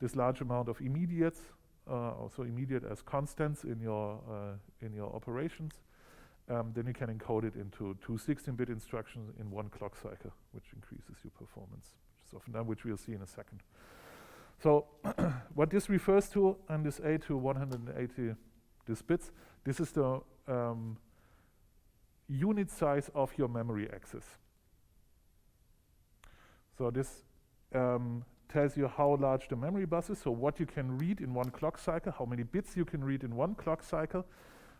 this large amount of immediates, also immediate as constants in your operations, then you can encode it into 2 16-bit instructions in 1 clock cycle, which increases your performance, which is often done, which we'll see in a second. So what this refers to on this 8 to 180 this bits, this is the unit size of your memory access. So this tells you how large the memory bus is, so what you can read in 1 clock cycle, how many bits you can read in 1 clock cycle,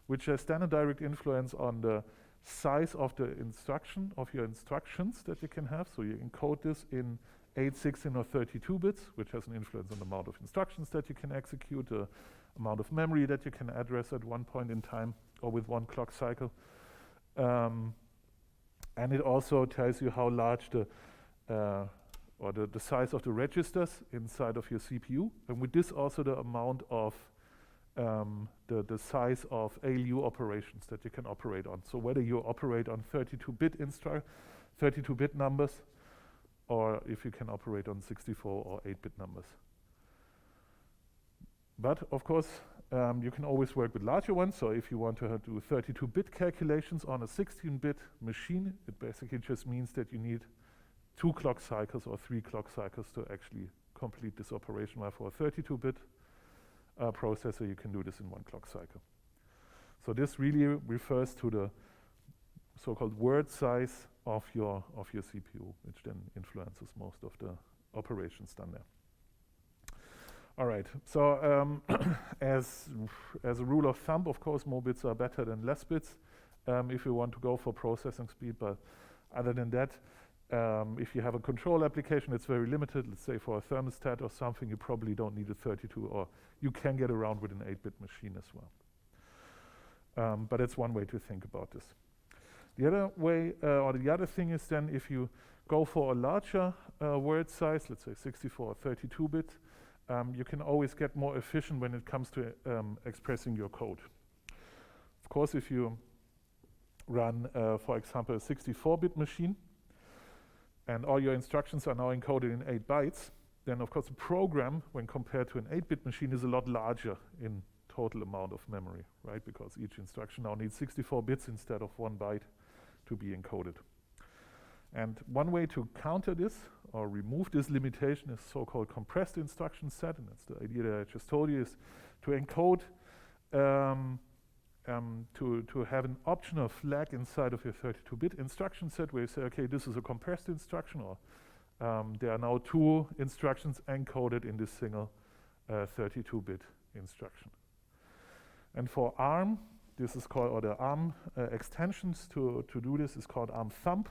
which has then a direct influence on the size of the instruction, of your instructions that you can have. So you encode this in 8, 16, or 32 bits, which has an influence on the amount of instructions that you can execute, the amount of memory that you can address at one point in time, or with 1 clock cycle. And it also tells you how large the size of the registers inside of your CPU, and with this also the amount of the size of ALU operations that you can operate on. So whether you operate on 32-bit numbers, or if you can operate on 64 or 8-bit numbers. But of course, you can always work with larger ones. So if you want to do 32-bit calculations on a 16-bit machine, it basically just means that you need 2 clock cycles or 3 clock cycles to actually complete this operation. While for a 32-bit processor, you can do this in 1 clock cycle. So this really refers to the so-called word size of your CPU, which then influences most of the operations done there. All right, so as a rule of thumb, of course, more bits are better than less bits if you want to go for processing speed. But other than that, if you have a control application, it's very limited. Let's say for a thermostat or something, you probably don't need a 32, or you can get around with an 8-bit machine as well. But it's one way to think about this. The other way, or the other thing is then if you go for a larger word size, let's say 64 or 32-bit, you can always get more efficient when it comes to expressing your code. Of course, if you run, for example, a 64-bit machine, and all your instructions are now encoded in 8 bytes, then of course the program, when compared to an 8-bit machine, is a lot larger in total amount of memory, right? Because each instruction now needs 64 bits instead of 1 byte to be encoded. And one way to counter this or remove this limitation is so-called compressed instruction set, and that's the idea that I just told you, is to encode, to have an optional flag inside of your 32-bit instruction set where you say, okay, this is a compressed instruction, or there are now 2 instructions encoded in this single 32-bit instruction. And for ARM, this is called, or the ARM extensions to do this is called ARM thumb.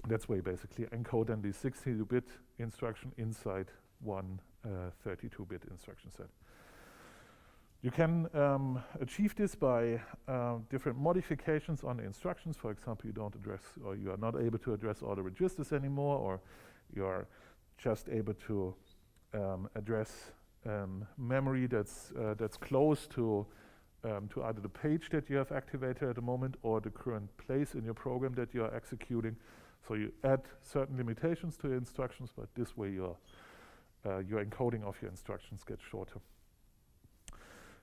That's where you basically encode then the 62-bit instruction inside one 32-bit instruction set. You can achieve this by different modifications on the instructions. For example, you don't address, or you are not able to address all the registers anymore, or you are just able to address memory that's close to either the page that you have activated at the moment or the current place in your program that you are executing. So you add certain limitations to your instructions, but this way your encoding of your instructions gets shorter.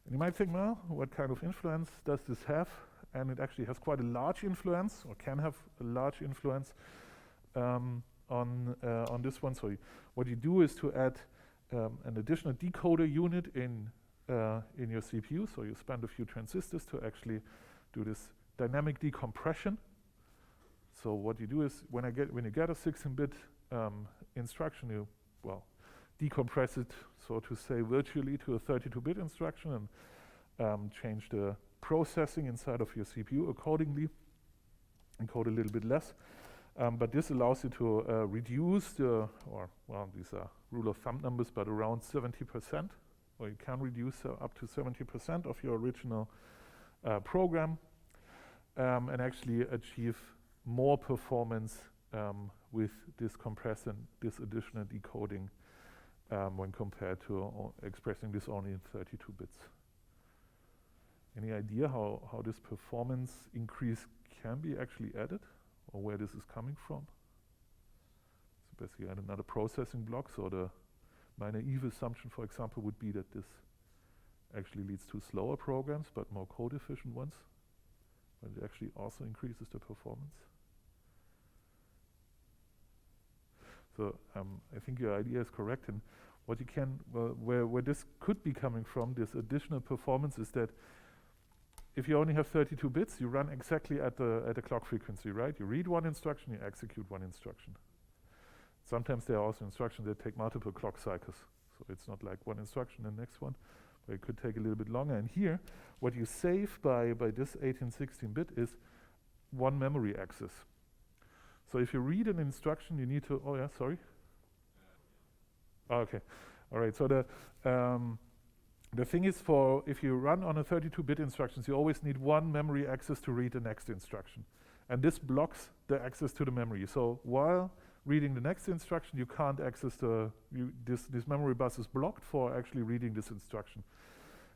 And you might think, well, what kind of influence does this have? And it actually has quite a large influence, or can have a large influence on this one. So what you do is to add an additional decoder unit in your CPU. So you spend a few transistors to actually do this dynamic decompression. So what you do is when you get a 16-bit instruction, you decompress it, so to say, virtually to a 32-bit instruction, and change the processing inside of your CPU accordingly, encode a little bit less. But this allows you to reduce these are rule of thumb numbers, but around 70%, or you can reduce up to 70% of your original program, and actually achieve more performance with this compress and this additional decoding when compared to expressing this only in 32 bits. Any idea how this performance increase can be actually added, or where this is coming from? So basically add another processing block. So my naive assumption, for example, would be that this actually leads to slower programs, but more code efficient ones, but it actually also increases the performance. So I think your idea is correct, and what you can, where this could be coming from, this additional performance, is that if you only have 32 bits, you run exactly at the clock frequency, right? You read one instruction, you execute one instruction. Sometimes there are also instructions that take multiple clock cycles, so it's not like one instruction and the next one, but it could take a little bit longer. And here, what you save by this 1816-bit is one memory access. So if you read an instruction, you need to, oh yeah, sorry? Oh, okay, all right, so the thing is, if you run on a 32-bit instructions, you always need one memory access to read the next instruction. And this blocks the access to the memory. So while reading the next instruction, you can't access this memory bus is blocked for actually reading this instruction.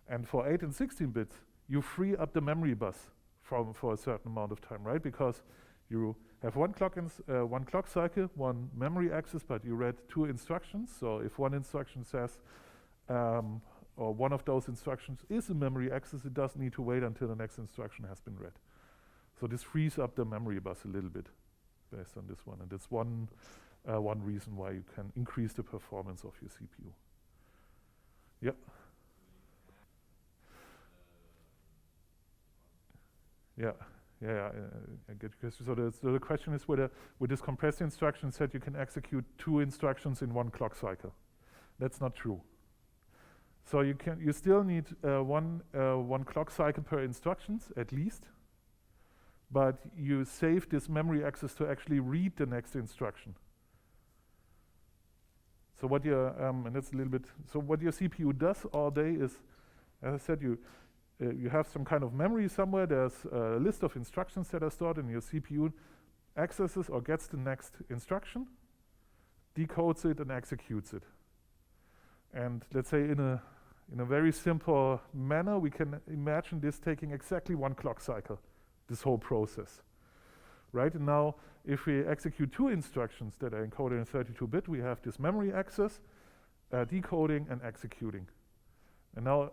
And for 8 and 16 bits, you free up the memory bus for a certain amount of time, right? Because you have one clock cycle, one memory access, but you read two instructions. So if one instruction says, or one of those instructions is a memory access, it doesn't need to wait until the next instruction has been read. So this frees up the memory bus a little bit based on this one, and that's one reason why you can increase the performance of your CPU. Yep. Yeah, I get your question. So the question is whether with this compressed instruction set you can execute two instructions in one clock cycle. That's not true. So you still need one clock cycle per instructions at least, but you save this memory access to actually read the next instruction. So what your and that's a little bit. So what your CPU does all day is, as I said, you have some kind of memory somewhere. There's a list of instructions that are stored, and your CPU accesses or gets the next instruction, decodes it, and executes it. And let's say in a very simple manner, we can imagine this taking exactly one clock cycle, this whole process, right? And now, if we execute two instructions that are encoded in 32-bit, we have this memory access, decoding, and executing. And now,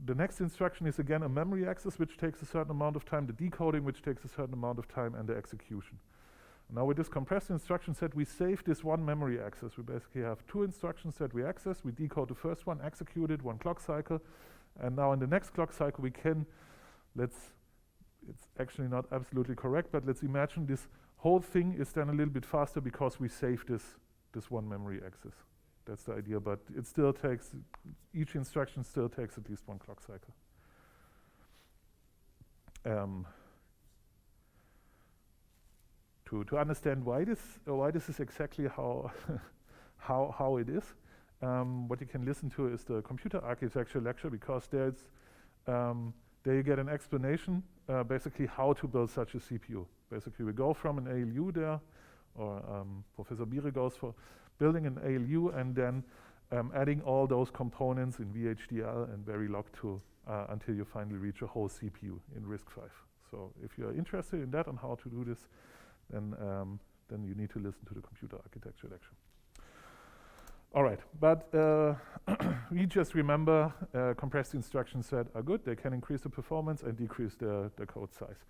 the next instruction is again a memory access, which takes a certain amount of time, the decoding, which takes a certain amount of time, and the execution. Now with this compressed instruction set, we save this one memory access. We basically have two instructions that we access. We decode the first one, execute it, one clock cycle, and now in the next clock cycle we can, it's actually not absolutely correct, but let's imagine this whole thing is then a little bit faster because we save this one memory access. That's the idea, but it still takes, each instruction still takes at least one clock cycle. To understand why this is exactly how how it is, what you can listen to is the computer architecture lecture, because there you get an explanation basically how to build such a CPU. Basically, we go from an ALU there, or Professor Bire goes for building an ALU and then adding all those components in VHDL and Verilog to until you finally reach a whole CPU in RISC-V. So if you're interested in that and how to do this, then you need to listen to the computer architecture lecture. All right, but we just remember compressed instruction set are good. They can increase the performance and decrease the code size,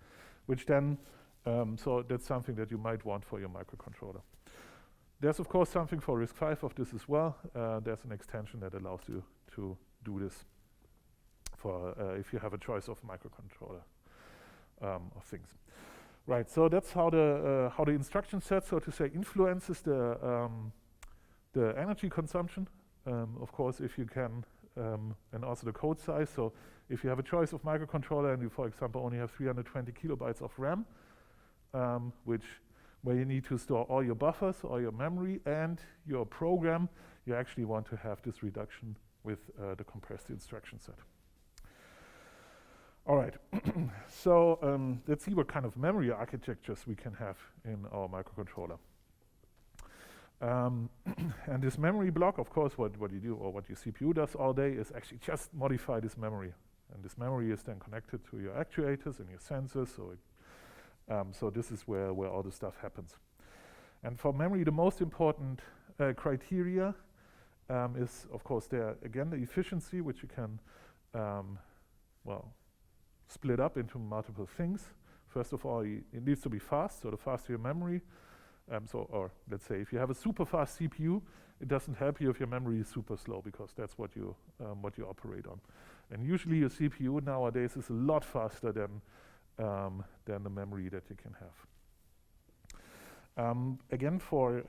which then, so that's something that you might want for your microcontroller. There's of course something for RISC-V of this as well. There's an extension that allows you to do this for if you have a choice of microcontroller of things. Right, so that's how the instruction set, so to say, influences the energy consumption. Of course, if you can and also the code size. So if you have a choice of microcontroller and you, for example, only have 320 kilobytes of RAM, where you need to store all your buffers, all your memory, and your program, you actually want to have this reduction with the compressed instruction set. All right, so let's see what kind of memory architectures we can have in our microcontroller. And this memory block, of course, what you do, or what your CPU does all day, is actually just modify this memory. And this memory is then connected to your actuators and your sensors, so this is where all the stuff happens. And for memory, the most important criteria is, of course, there again the efficiency, which you can split up into multiple things. First of all, it needs to be fast, so the faster your memory. Or let's say if you have a super fast CPU, it doesn't help you if your memory is super slow, because that's what you operate on. And usually your CPU nowadays is a lot faster than the memory that you can have. Again, for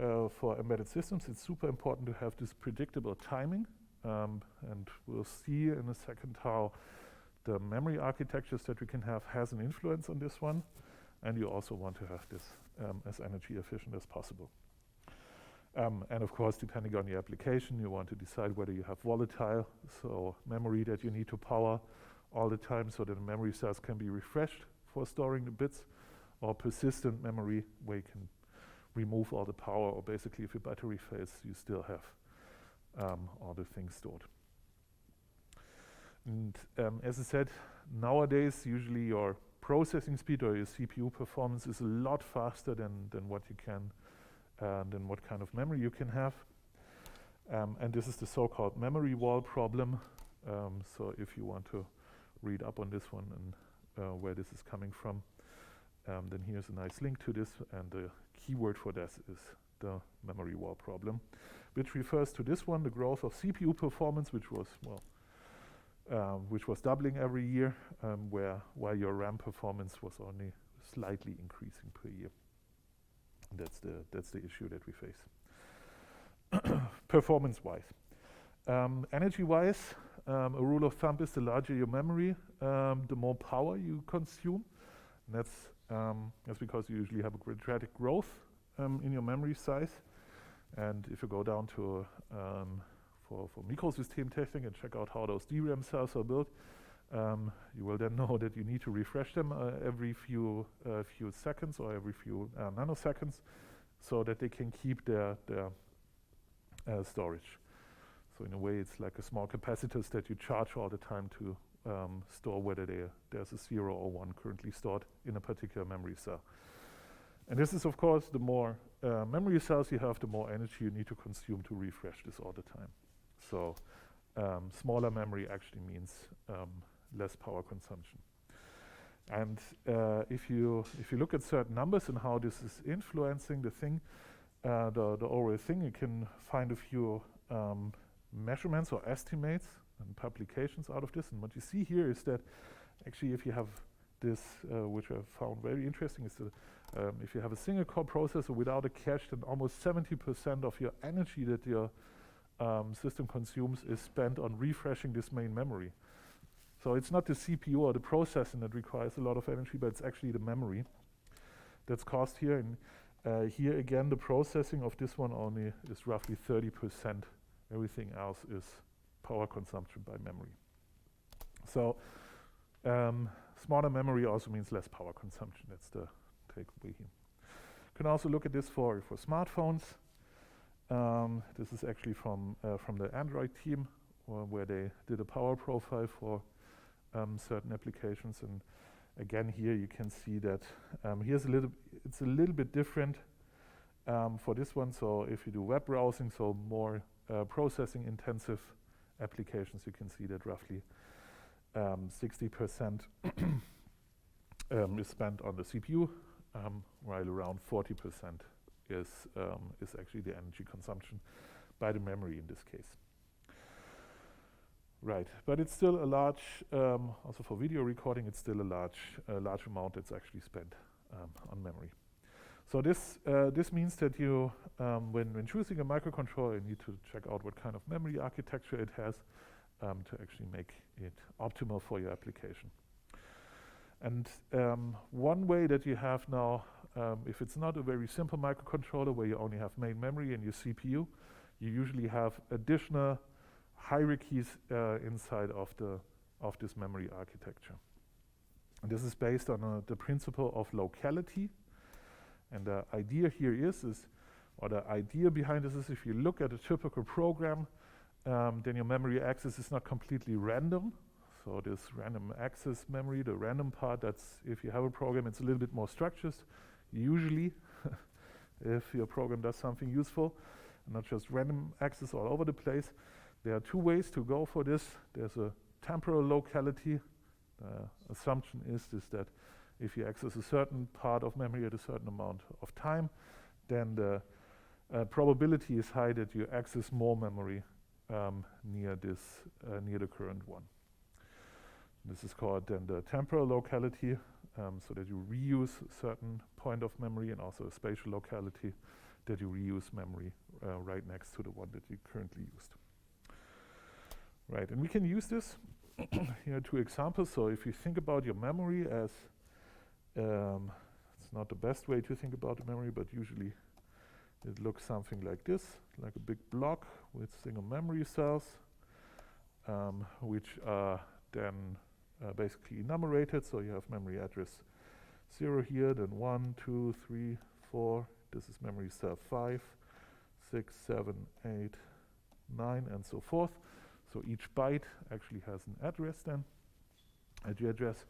embedded systems, it's super important to have this predictable timing, and we'll see in a second how the memory architectures that we can have has an influence on this one, and you also want to have this as energy efficient as possible. And of course, depending on the application, you want to decide whether you have volatile, so memory that you need to power all the time so that the memory cells can be refreshed for storing the bits, or persistent memory where you can remove all the power, or basically if your battery fails, you still have all the things stored. And as I said, nowadays usually your processing speed or your CPU performance is a lot faster than what you can, than what kind of memory you can have. And this is the so-called memory wall problem. So if you want to read up on this one and where this is coming from, then here's a nice link to this, and the keyword for this is the memory wall problem, which refers to this one, the growth of CPU performance, which was doubling every year, while your RAM performance was only slightly increasing per year. That's the issue that we face. Performance-wise, energy-wise, a rule of thumb is the larger your memory, the more power you consume. And that's because you usually have a quadratic growth in your memory size. And if you go down to for microsystem testing and check out how those DRAM cells are built, you will then know that you need to refresh them every few seconds or every few nanoseconds, so that they can keep their storage. So in a way, it's like a small capacitors that you charge all the time to store whether there's a 0 or 1 currently stored in a particular memory cell. And this is, of course, the more memory cells you have, the more energy you need to consume to refresh this all the time. So smaller memory actually means less power consumption. And if you look at certain numbers and how this is influencing the thing, the overall thing, you can find a few measurements or estimates and publications out of this. And what you see here is that actually if you have this, which I found very interesting, is that if you have a single core processor without a cache, then almost 70% of your energy that your system consumes is spent on refreshing this main memory. So it's not the CPU or the processing that requires a lot of energy, but it's actually the memory that's caused here. And here again, the processing of this one only is roughly 30%. Everything else is power consumption by memory. So smaller memory also means less power consumption. That's the takeaway here. You can also look at this for smartphones. This is actually from the Android team, where they did a power profile for certain applications. And again, here you can see that it's a little bit different for this one. So if you do web browsing, so more processing intensive applications, you can see that roughly 60% is spent on the CPU, while around 40% is actually the energy consumption by the memory in this case. Right, but it's still a large, also for video recording, it's still a large amount that's actually spent on memory. So this means that you, when choosing a microcontroller, you need to check out what kind of memory architecture it has, to actually make it optimal for your application. And one way that you have now, if it's not a very simple microcontroller where you only have main memory and your CPU, you usually have additional hierarchies inside of this memory architecture. And this is based on the principle of locality. And the idea here is, or the idea behind this is, if you look at a typical program, then your memory access is not completely random. So this random access memory, the random part, that's, if you have a program, it's a little bit more structured. Usually, if your program does something useful, not just random access all over the place. There are two ways to go for this. There's a temporal locality. Assumption is that if you access a certain part of memory at a certain amount of time, then the probability is high that you access more memory near the current one. This is called then the temporal locality, so that you reuse a certain point of memory, and also a spatial locality, that you reuse memory right next to the one that you currently used. Right, and we can use this. Here are two examples. So if you think about your memory as, it's not the best way to think about the memory, but usually it looks something like this, like a big block with single memory cells, which are then basically enumerated. So you have memory address 0 here, then 1, 2, 3, 4. This is memory cell 5, 6, 7, 8, 9, and so forth. So each byte actually has an address then, a G address.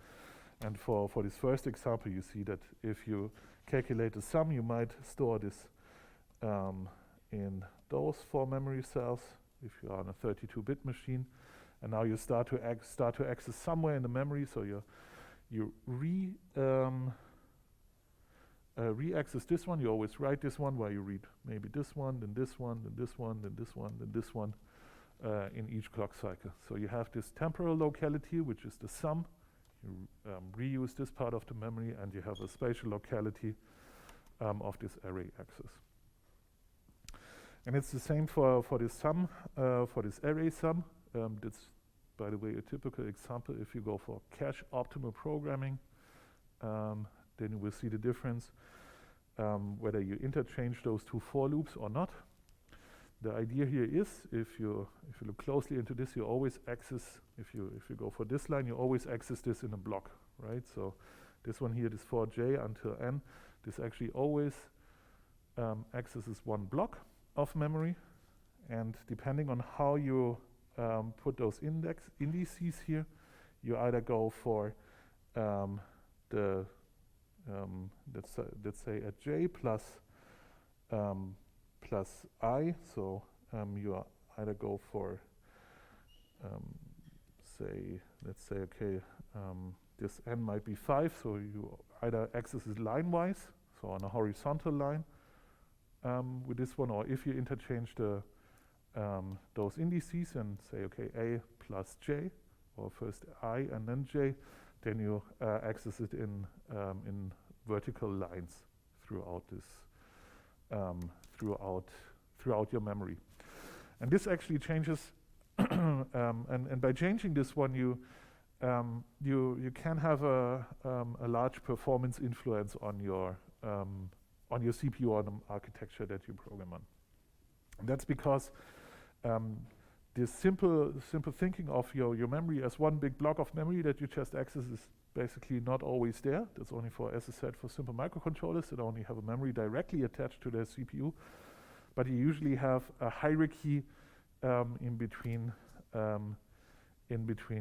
And for this first example, you see that if you calculate the sum, you might store this in those 4 memory cells if you are on a 32-bit machine. And now you start to access somewhere in the memory, so you re-access this one. You always write this one while you read maybe this one, then this one, then this one, then this one, then this one in each clock cycle. So you have this temporal locality, which is the sum. You reuse this part of the memory, and you have a spatial locality of this array access. And it's the same for this sum, for this array sum. That's, by the way, a typical example. If you go for cache optimal programming, then you will see the difference, whether you interchange those two for loops or not. The idea here is, if you look closely into this, you always access, if you go for this line, you always access this in a block, right? So this one here, this 4j until n, this actually always accesses one block of memory. And depending on how you put those indices here, you either go for the let's say a j plus I, so you either go for let's say okay, this n might be 5, so you either access it line-wise, so on a horizontal line with this one, or if you interchange the those indices and say okay, a plus j, or first I and then j, then you access it in vertical lines throughout this throughout your memory. And this actually changes and by changing this one, you can have a large performance influence on your CPU or the architecture that you program on. And that's because this simple thinking of your memory as one big block of memory that you just access is basically not always there. That's only for, as I said, for simple microcontrollers that only have a memory directly attached to their CPU. But you usually have a hierarchy in between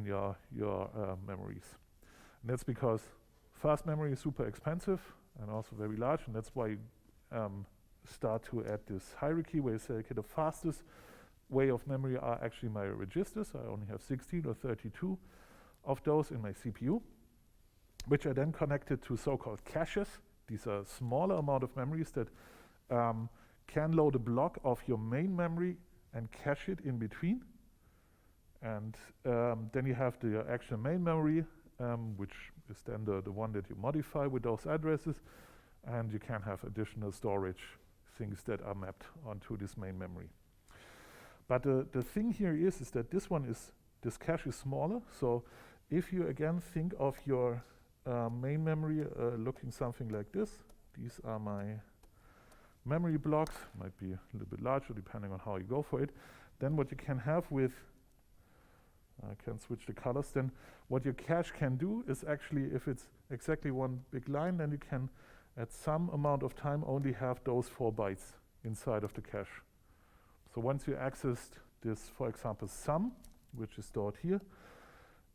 your memories. And that's because fast memory is super expensive and also very large, and that's why you start to add this hierarchy where you say, okay, the fastest way of memory are actually my registers. I only have 16 or 32 of those in my CPU, which are then connected to so-called caches. These are smaller amount of memories that can load a block of your main memory and cache it in between. And then you have the actual main memory, which is then the one that you modify with those addresses, and you can have additional storage things that are mapped onto this main memory. But the thing here is that this this cache is smaller. So if you again think of your main memory looking something like this, these are my memory blocks, might be a little bit larger depending on how you go for it. Then what you can have with, I can switch the colors, then what your cache can do is actually, if it's exactly one big line, then you can at some amount of time only have those 4 bytes inside of the cache. So once you accessed this, for example, sum, which is stored here,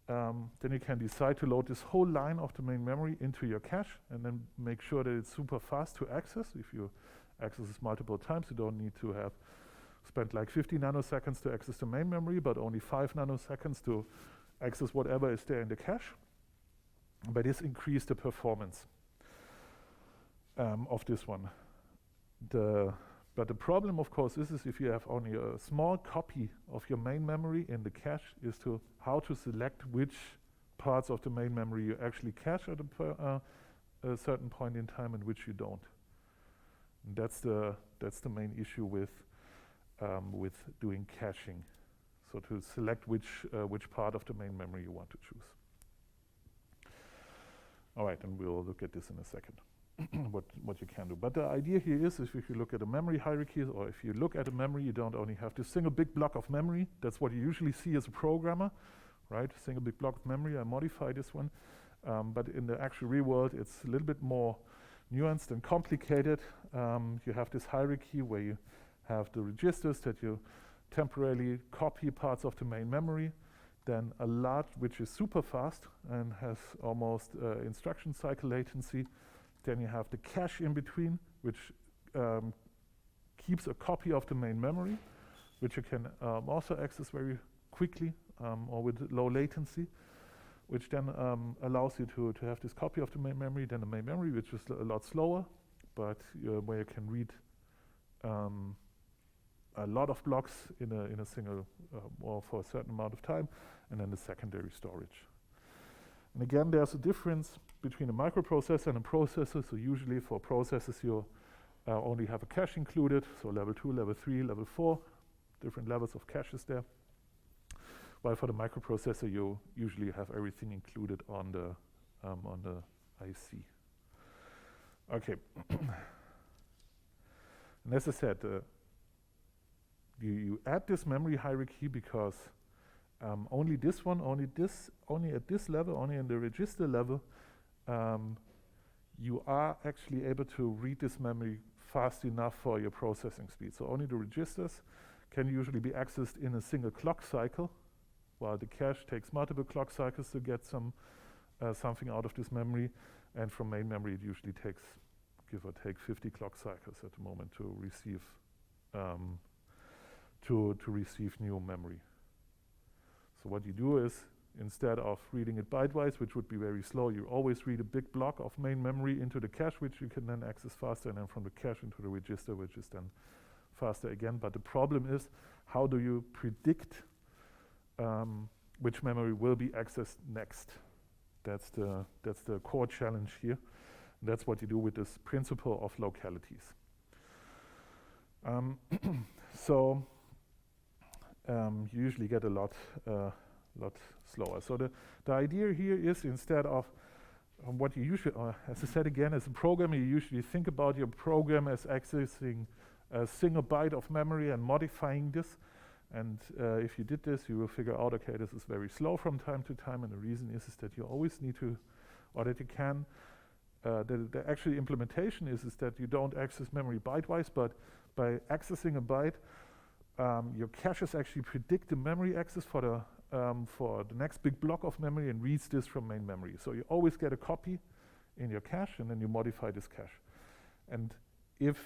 then you can decide to load this whole line of the main memory into your cache and then make sure that it's super fast to access. If you access this multiple times, you don't need to have spent like 50 nanoseconds to access the main memory, but only 5 nanoseconds to access whatever is there in the cache. But this increased the performance of this one. But the problem, of course, is if you have only a small copy of your main memory in the cache, is to how to select which parts of the main memory you actually cache at a certain point in time and which you don't. And that's the main issue with doing caching. So to select which part of the main memory you want to choose. All right, and we'll look at this in a second. what you can do. But the idea here is, if you look at the memory hierarchies, or if you look at a memory, you don't only have this single big block of memory. That's what you usually see as a programmer, right? Single big block of memory. I modify this one. But in the actual real world, it's a little bit more nuanced and complicated. You have this hierarchy where you have the registers that you temporarily copy parts of the main memory. Then a lot, which is super fast and has almost instruction cycle latency. Then you have the cache in between, which keeps a copy of the main memory, which you can also access very quickly or with low latency, which then allows you to have this copy of the main memory, then the main memory, which is a lot slower, but where you can read a lot of blocks in a single or for a certain amount of time, and then the secondary storage. And again, there's a difference between a microprocessor and a processor. So usually for processors, you only have a cache included. So level 2, level 3, level 4, different levels of caches there. While for the microprocessor, you usually have everything included on the IC. Okay. And as I said, you add this memory hierarchy because only this one, only at this level, only in the register level, you are actually able to read this memory fast enough for your processing speed. So only the registers can usually be accessed in a single clock cycle, while the cache takes multiple clock cycles to get something out of this memory. And from main memory, it usually takes, give or take, 50 clock cycles at the moment to receive to receive new memory. So what you do is, instead of reading it bytewise, which would be very slow, you always read a big block of main memory into the cache, which you can then access faster, and then from the cache into the register, which is then faster again. But the problem is, how do you predict which memory will be accessed next? That's the core challenge here. That's what you do with this principle of localities. So you usually get a lot slower. So the idea here is, instead of what you usually, as I said again, as a programmer, you usually think about your program as accessing a single byte of memory and modifying this. And if you did this, you will figure out, okay, this is very slow from time to time. And the reason is that you always need to, or that you can, the actual implementation is that you don't access memory byte-wise, but by accessing a byte, your caches actually predict the memory access for the next big block of memory and reads this from main memory. So you always get a copy in your cache, and then you modify this cache. And if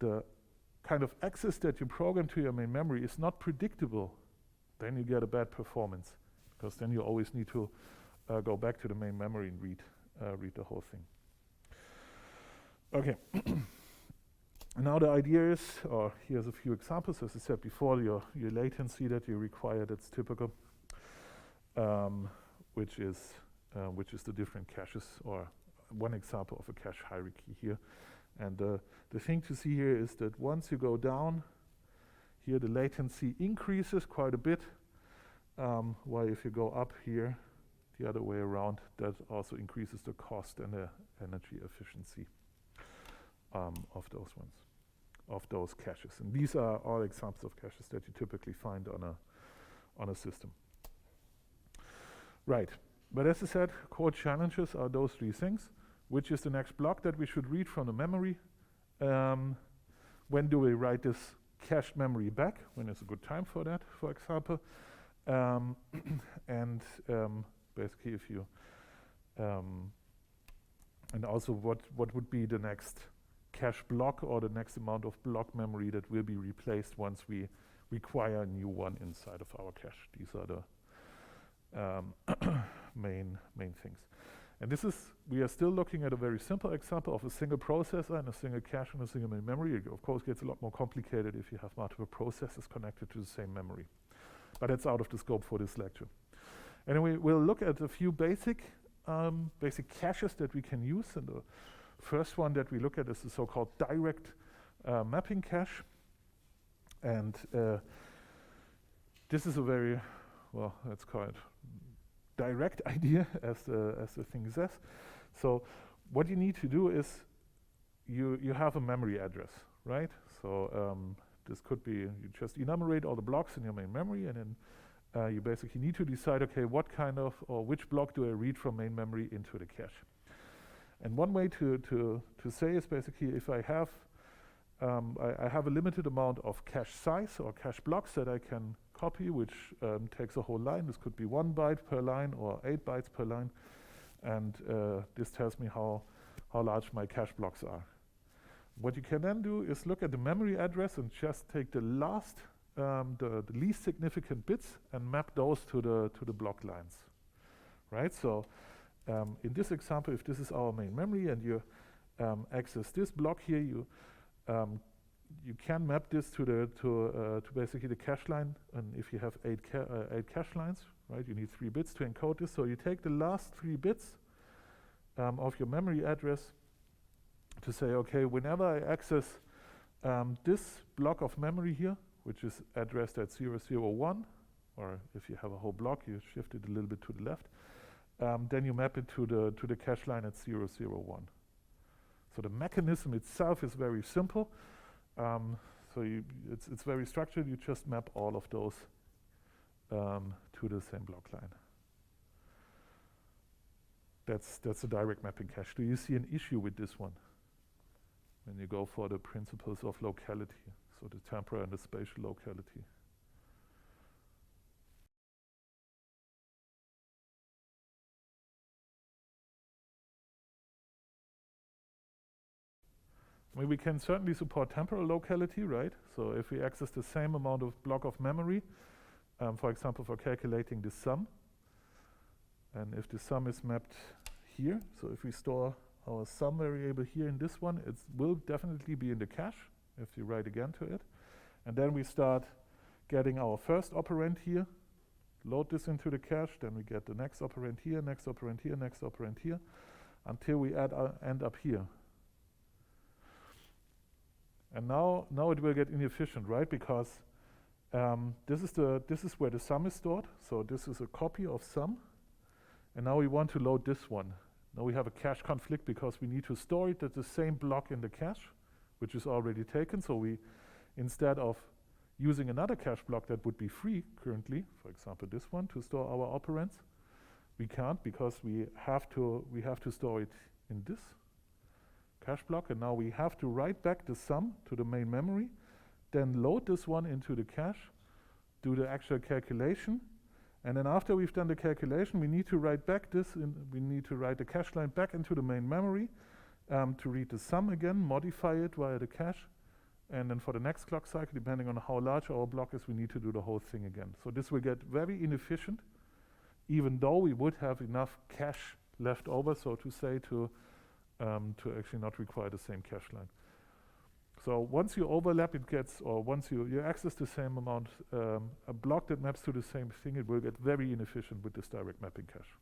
the kind of access that you program to your main memory is not predictable, then you get a bad performance, because then you always need to go back to the main memory and read the whole thing. Okay. Now the idea is, or here's a few examples. As I said before, your latency that you require, that's typical, which is the different caches, or one example of a cache hierarchy here. And the thing to see here is that once you go down, here the latency increases quite a bit. while if you go up here, the other way around, that also increases the cost and the energy efficiency of those ones, of those caches. And these are all examples of caches that you typically find on a system. Right, but as I said, core challenges are those three things. Which is the next block that we should read from the memory? When do we write this cached memory back? When is a good time for that, for example? Basically if you and also what would be the next cache block or the next amount of block memory that will be replaced once we require a new one inside of our cache. These are the main things. And this is, we are still looking at a very simple example of a single processor and a single cache and a single main memory. It of course gets a lot more complicated if you have multiple processors connected to the same memory. But it's out of the scope for this lecture. Anyway, we'll look at a few basic caches that we can use. And the first one that we look at is the so-called direct mapping cache. And this is a very, well, let's call it direct idea, as the thing says. So what you need to do is you have a memory address, right? So this could be, you just enumerate all the blocks in your main memory, and then you basically need to decide, okay, what kind of, or which block do I read from main memory into the cache? And one way to say is basically if I have I have a limited amount of cache size or cache blocks that I can copy, which takes a whole line. This could be 1 byte per line or 8 bytes per line. And this tells me how large my cache blocks are. What you can then do is look at the memory address and just take the last, the least significant bits and map those to the block lines, right? So in this example, if this is our main memory and you access this block here, you can map this to basically the cache line. And if you have 8 cache lines, right, you need 3 bits to encode this. So you take the last 3 bits of your memory address to say, okay, whenever I access this block of memory here, which is addressed at 001, or if you have a whole block, you shift it a little bit to the left, then you map it to the cache line at 001. So the mechanism itself is very simple. So it's very structured. You just map all of those to the same block line. That's a direct mapping cache. Do you see an issue with this one? When you go for the principles of locality, so the temporal and the spatial locality. I mean, we can certainly support temporal locality, right? So if we access the same amount of block of memory, for example, for calculating the sum, and if the sum is mapped here, so if we store our sum variable here in this one, it will definitely be in the cache if you write again to it. And then we start getting our first operand here, load this into the cache, then we get the next operand here, next operand here, next operand here, until we end up here. And now it will get inefficient, right? Because this is where the sum is stored. So this is a copy of sum. And now we want to load this one. Now we have a cache conflict because we need to store it at the same block in the cache, which is already taken. So we, instead of using another cache block that would be free currently, for example this one, to store our operands, we can't because we have to store it in this cache block, and now we have to write back the sum to the main memory, then load this one into the cache, do the actual calculation, and then after we've done the calculation, we need to write back we need to write the cache line back into the main memory to read the sum again, modify it via the cache, and then for the next clock cycle, depending on how large our block is, we need to do the whole thing again. So this will get very inefficient, even though we would have enough cache left over, so to say, to actually not require the same cache line. So once you overlap, it gets, or once you access the same amount, a block that maps to the same thing, it will get very inefficient with this direct mapping cache.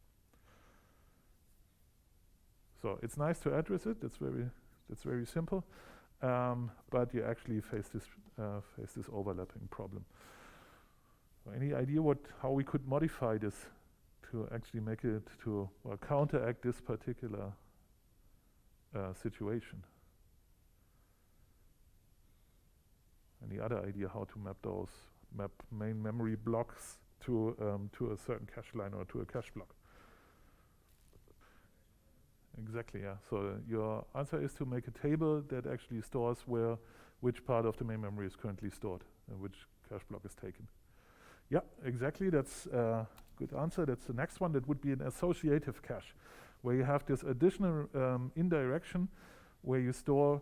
So it's nice to address it. That's very simple, but you actually face this overlapping problem. Any idea how we could modify this to actually make it to counteract this particular situation? Any other idea how to map main memory blocks to a certain cache line or to a cache block? Exactly, yeah. So your answer is to make a table that actually stores which part of the main memory is currently stored and which cache block is taken. Yeah, exactly. That's a good answer. That's the next one. That would be an associative cache, where you have this additional indirection, where you store,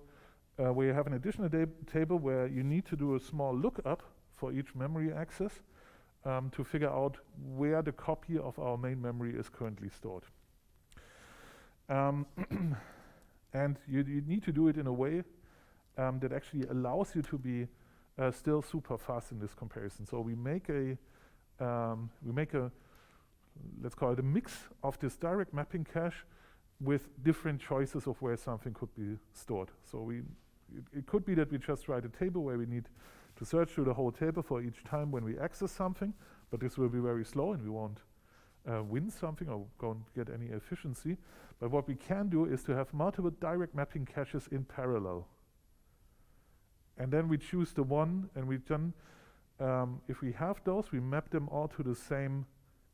where you have an additional table where you need to do a small lookup for each memory access to figure out where the copy of our main memory is currently stored. And you need to do it in a way that actually allows you to be still super fast in this comparison. So we make a let's call it a mix of this direct mapping cache with different choices of where something could be stored. So it could be that we just write a table where we need to search through the whole table for each time when we access something, but this will be very slow and we won't win something or don't get any efficiency. But what we can do is to have multiple direct mapping caches in parallel. And then we choose the one, and we've done, if we have those, we map them all to the same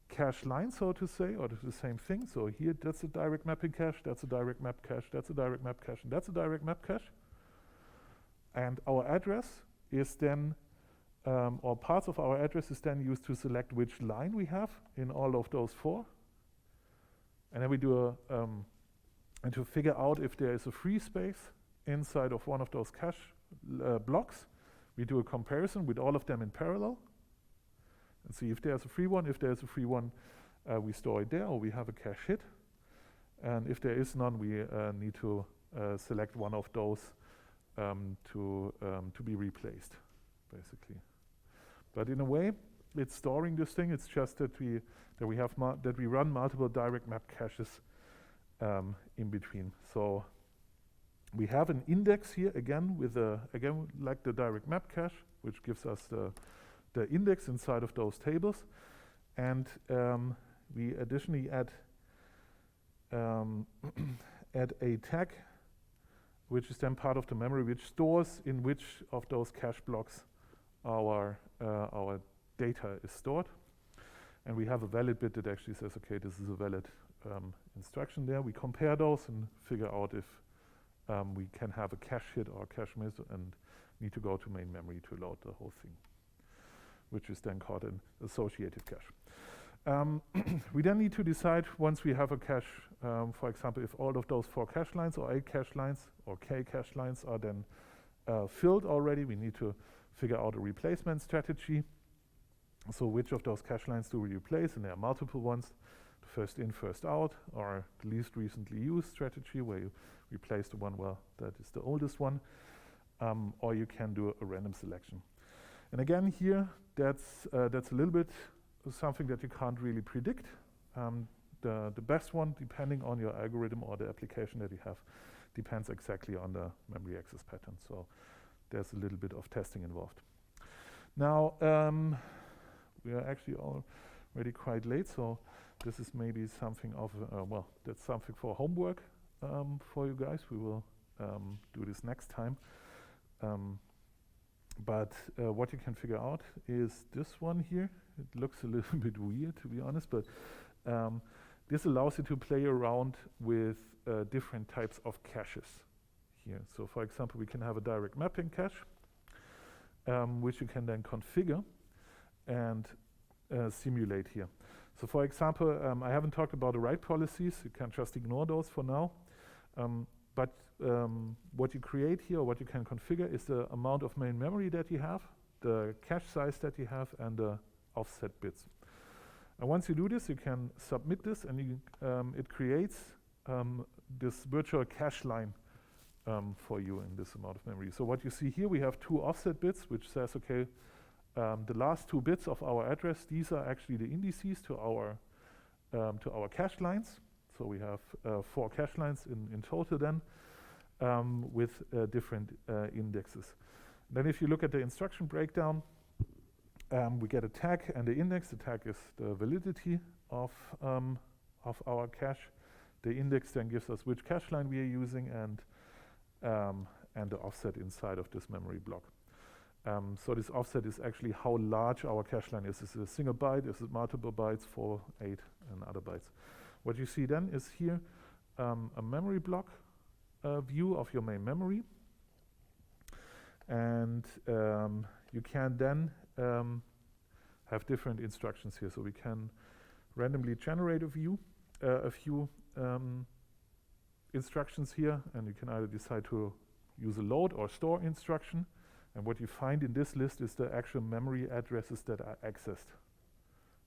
cache line, so to say, or to the same thing. So here, that's a direct mapping cache, that's a direct map cache, that's a direct map cache, and that's a direct map cache. And our address is then, or parts of our address is then used to select which line we have in all of those four. And then we do and to figure out if there is a free space inside of one of those cache blocks, we do a comparison with all of them in parallel and see if there's a free one. If there's a free one, we store it there, or we have a cache hit. And if there is none, we need to select one of those to be replaced, basically. But in a way, it's storing this thing. It's just that we run multiple direct map caches in between. So we have an index here again with like the direct map cache, which gives us the index inside of those tables, and we additionally add a tag, which is then part of the memory, which stores in which of those cache blocks our data is stored. And we have a valid bit that actually says, okay, this is a valid instruction there. We compare those and figure out if we can have a cache hit or cache miss and need to go to main memory to load the whole thing, which is then called an associative cache. We then need to decide, once we have a cache, for example, if all of those 4 cache lines or 8 cache lines or k cache lines are then filled already, we need to figure out a replacement strategy. So which of those cache lines do we replace? And there are multiple ones. The first in, first out, or the least recently used strategy, where you replace the one, that is the oldest one. Or you can do a random selection. And again here, that's a little bit something that you can't really predict. The best one, depending on your algorithm or the application that you have, depends exactly on the memory access pattern. So there's a little bit of testing involved. Now, we are actually already quite late, so this is maybe something of, that's something for homework for you guys. We will do this next time. But what you can figure out is this one here. It looks a little bit weird, to be honest, but this allows you to play around with different types of caches here. So for example, we can have a direct mapping cache, which you can then configure and simulate here. So for example, I haven't talked about the write policies. You can just ignore those for now. But what you create here, what you can configure, is the amount of main memory that you have, the cache size that you have, and the offset bits. And once you do this, you can submit this, and it creates this virtual cache line for you in this amount of memory. So what you see here, we have 2 offset bits, which says, okay, the last 2 bits of our address, these are actually the indices to our cache lines. So we have 4 cache lines in total then, with different indexes. Then if you look at the instruction breakdown, we get a tag and the index. The tag is the validity of our cache. The index then gives us which cache line we are using and the offset inside of this memory block. So this offset is actually how large our cache line is. Is it a single byte? Is it multiple bytes? 4, 8, and other bytes. What you see then is here a memory block view of your main memory. And you can then have different instructions here. So we can randomly generate a few instructions here, and you can either decide to use a load or store instruction. And what you find in this list is the actual memory addresses that are accessed,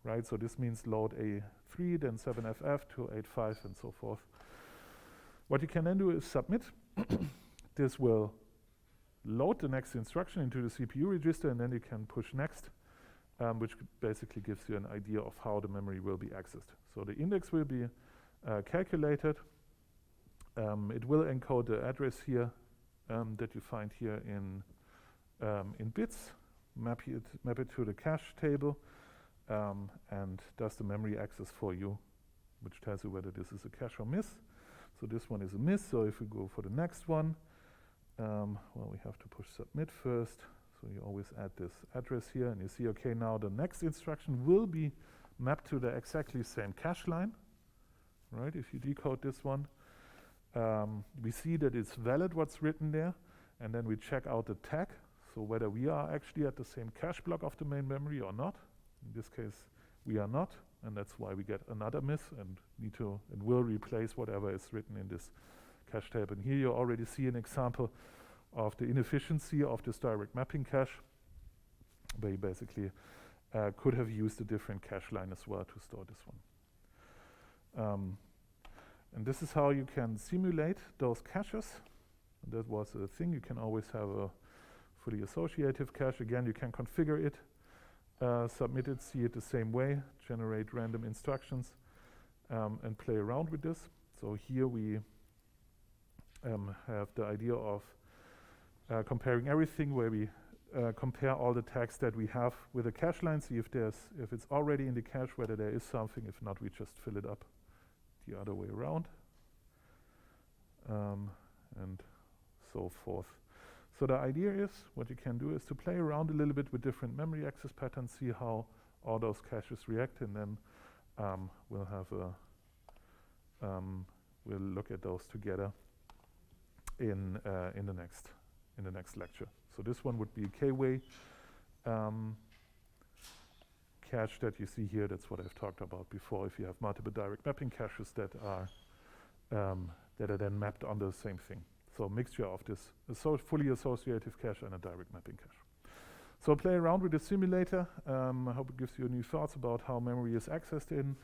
right? So this means load A3, then 7FF to 85, and so forth. What you can then do is submit. This will load the next instruction into the CPU register, and then you can push next, which basically gives you an idea of how the memory will be accessed. So the index will be calculated. It will encode the address here that you find here in bits, map it to the cache table, and does the memory access for you, which tells you whether this is a cache or miss. So this one is a miss. So if we go for the next one, well, we have to push submit first. So you always add this address here, and you see, okay, now the next instruction will be mapped to the exactly same cache line, right? If you decode this one, we see that it's valid what's written there, and then we check out the tag, so whether we are actually at the same cache block of the main memory or not. In this case, we are not, and that's why we get another miss and will replace whatever is written in this cache table. And here you already see an example of the inefficiency of this direct mapping cache, where you basically could have used a different cache line as well to store this one. And this is how you can simulate those caches. And that was a thing. You can always have a fully associative cache. Again, you can configure it, submit it, see it the same way, generate random instructions, and play around with this. So here we have the idea of comparing everything, where we compare all the tags that we have with a cache line, see if it's already in the cache, whether there is something. If not, we just fill it up the other way around, and so forth. So the idea is, what you can do is to play around a little bit with different memory access patterns, see how all those caches react, and then we'll look at those together in the next lecture. So this one would be a K-way cache that you see here. That's what I've talked about before. If you have multiple direct mapping caches that are then mapped on the same thing. So a mixture of this fully associative cache and a direct mapping cache. So play around with the simulator. I hope it gives you new thoughts about how memory is accessed in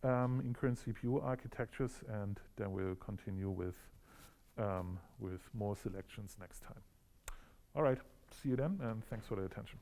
current CPU architectures, and then we'll continue with more selections next time. All right, see you then, and thanks for the attention.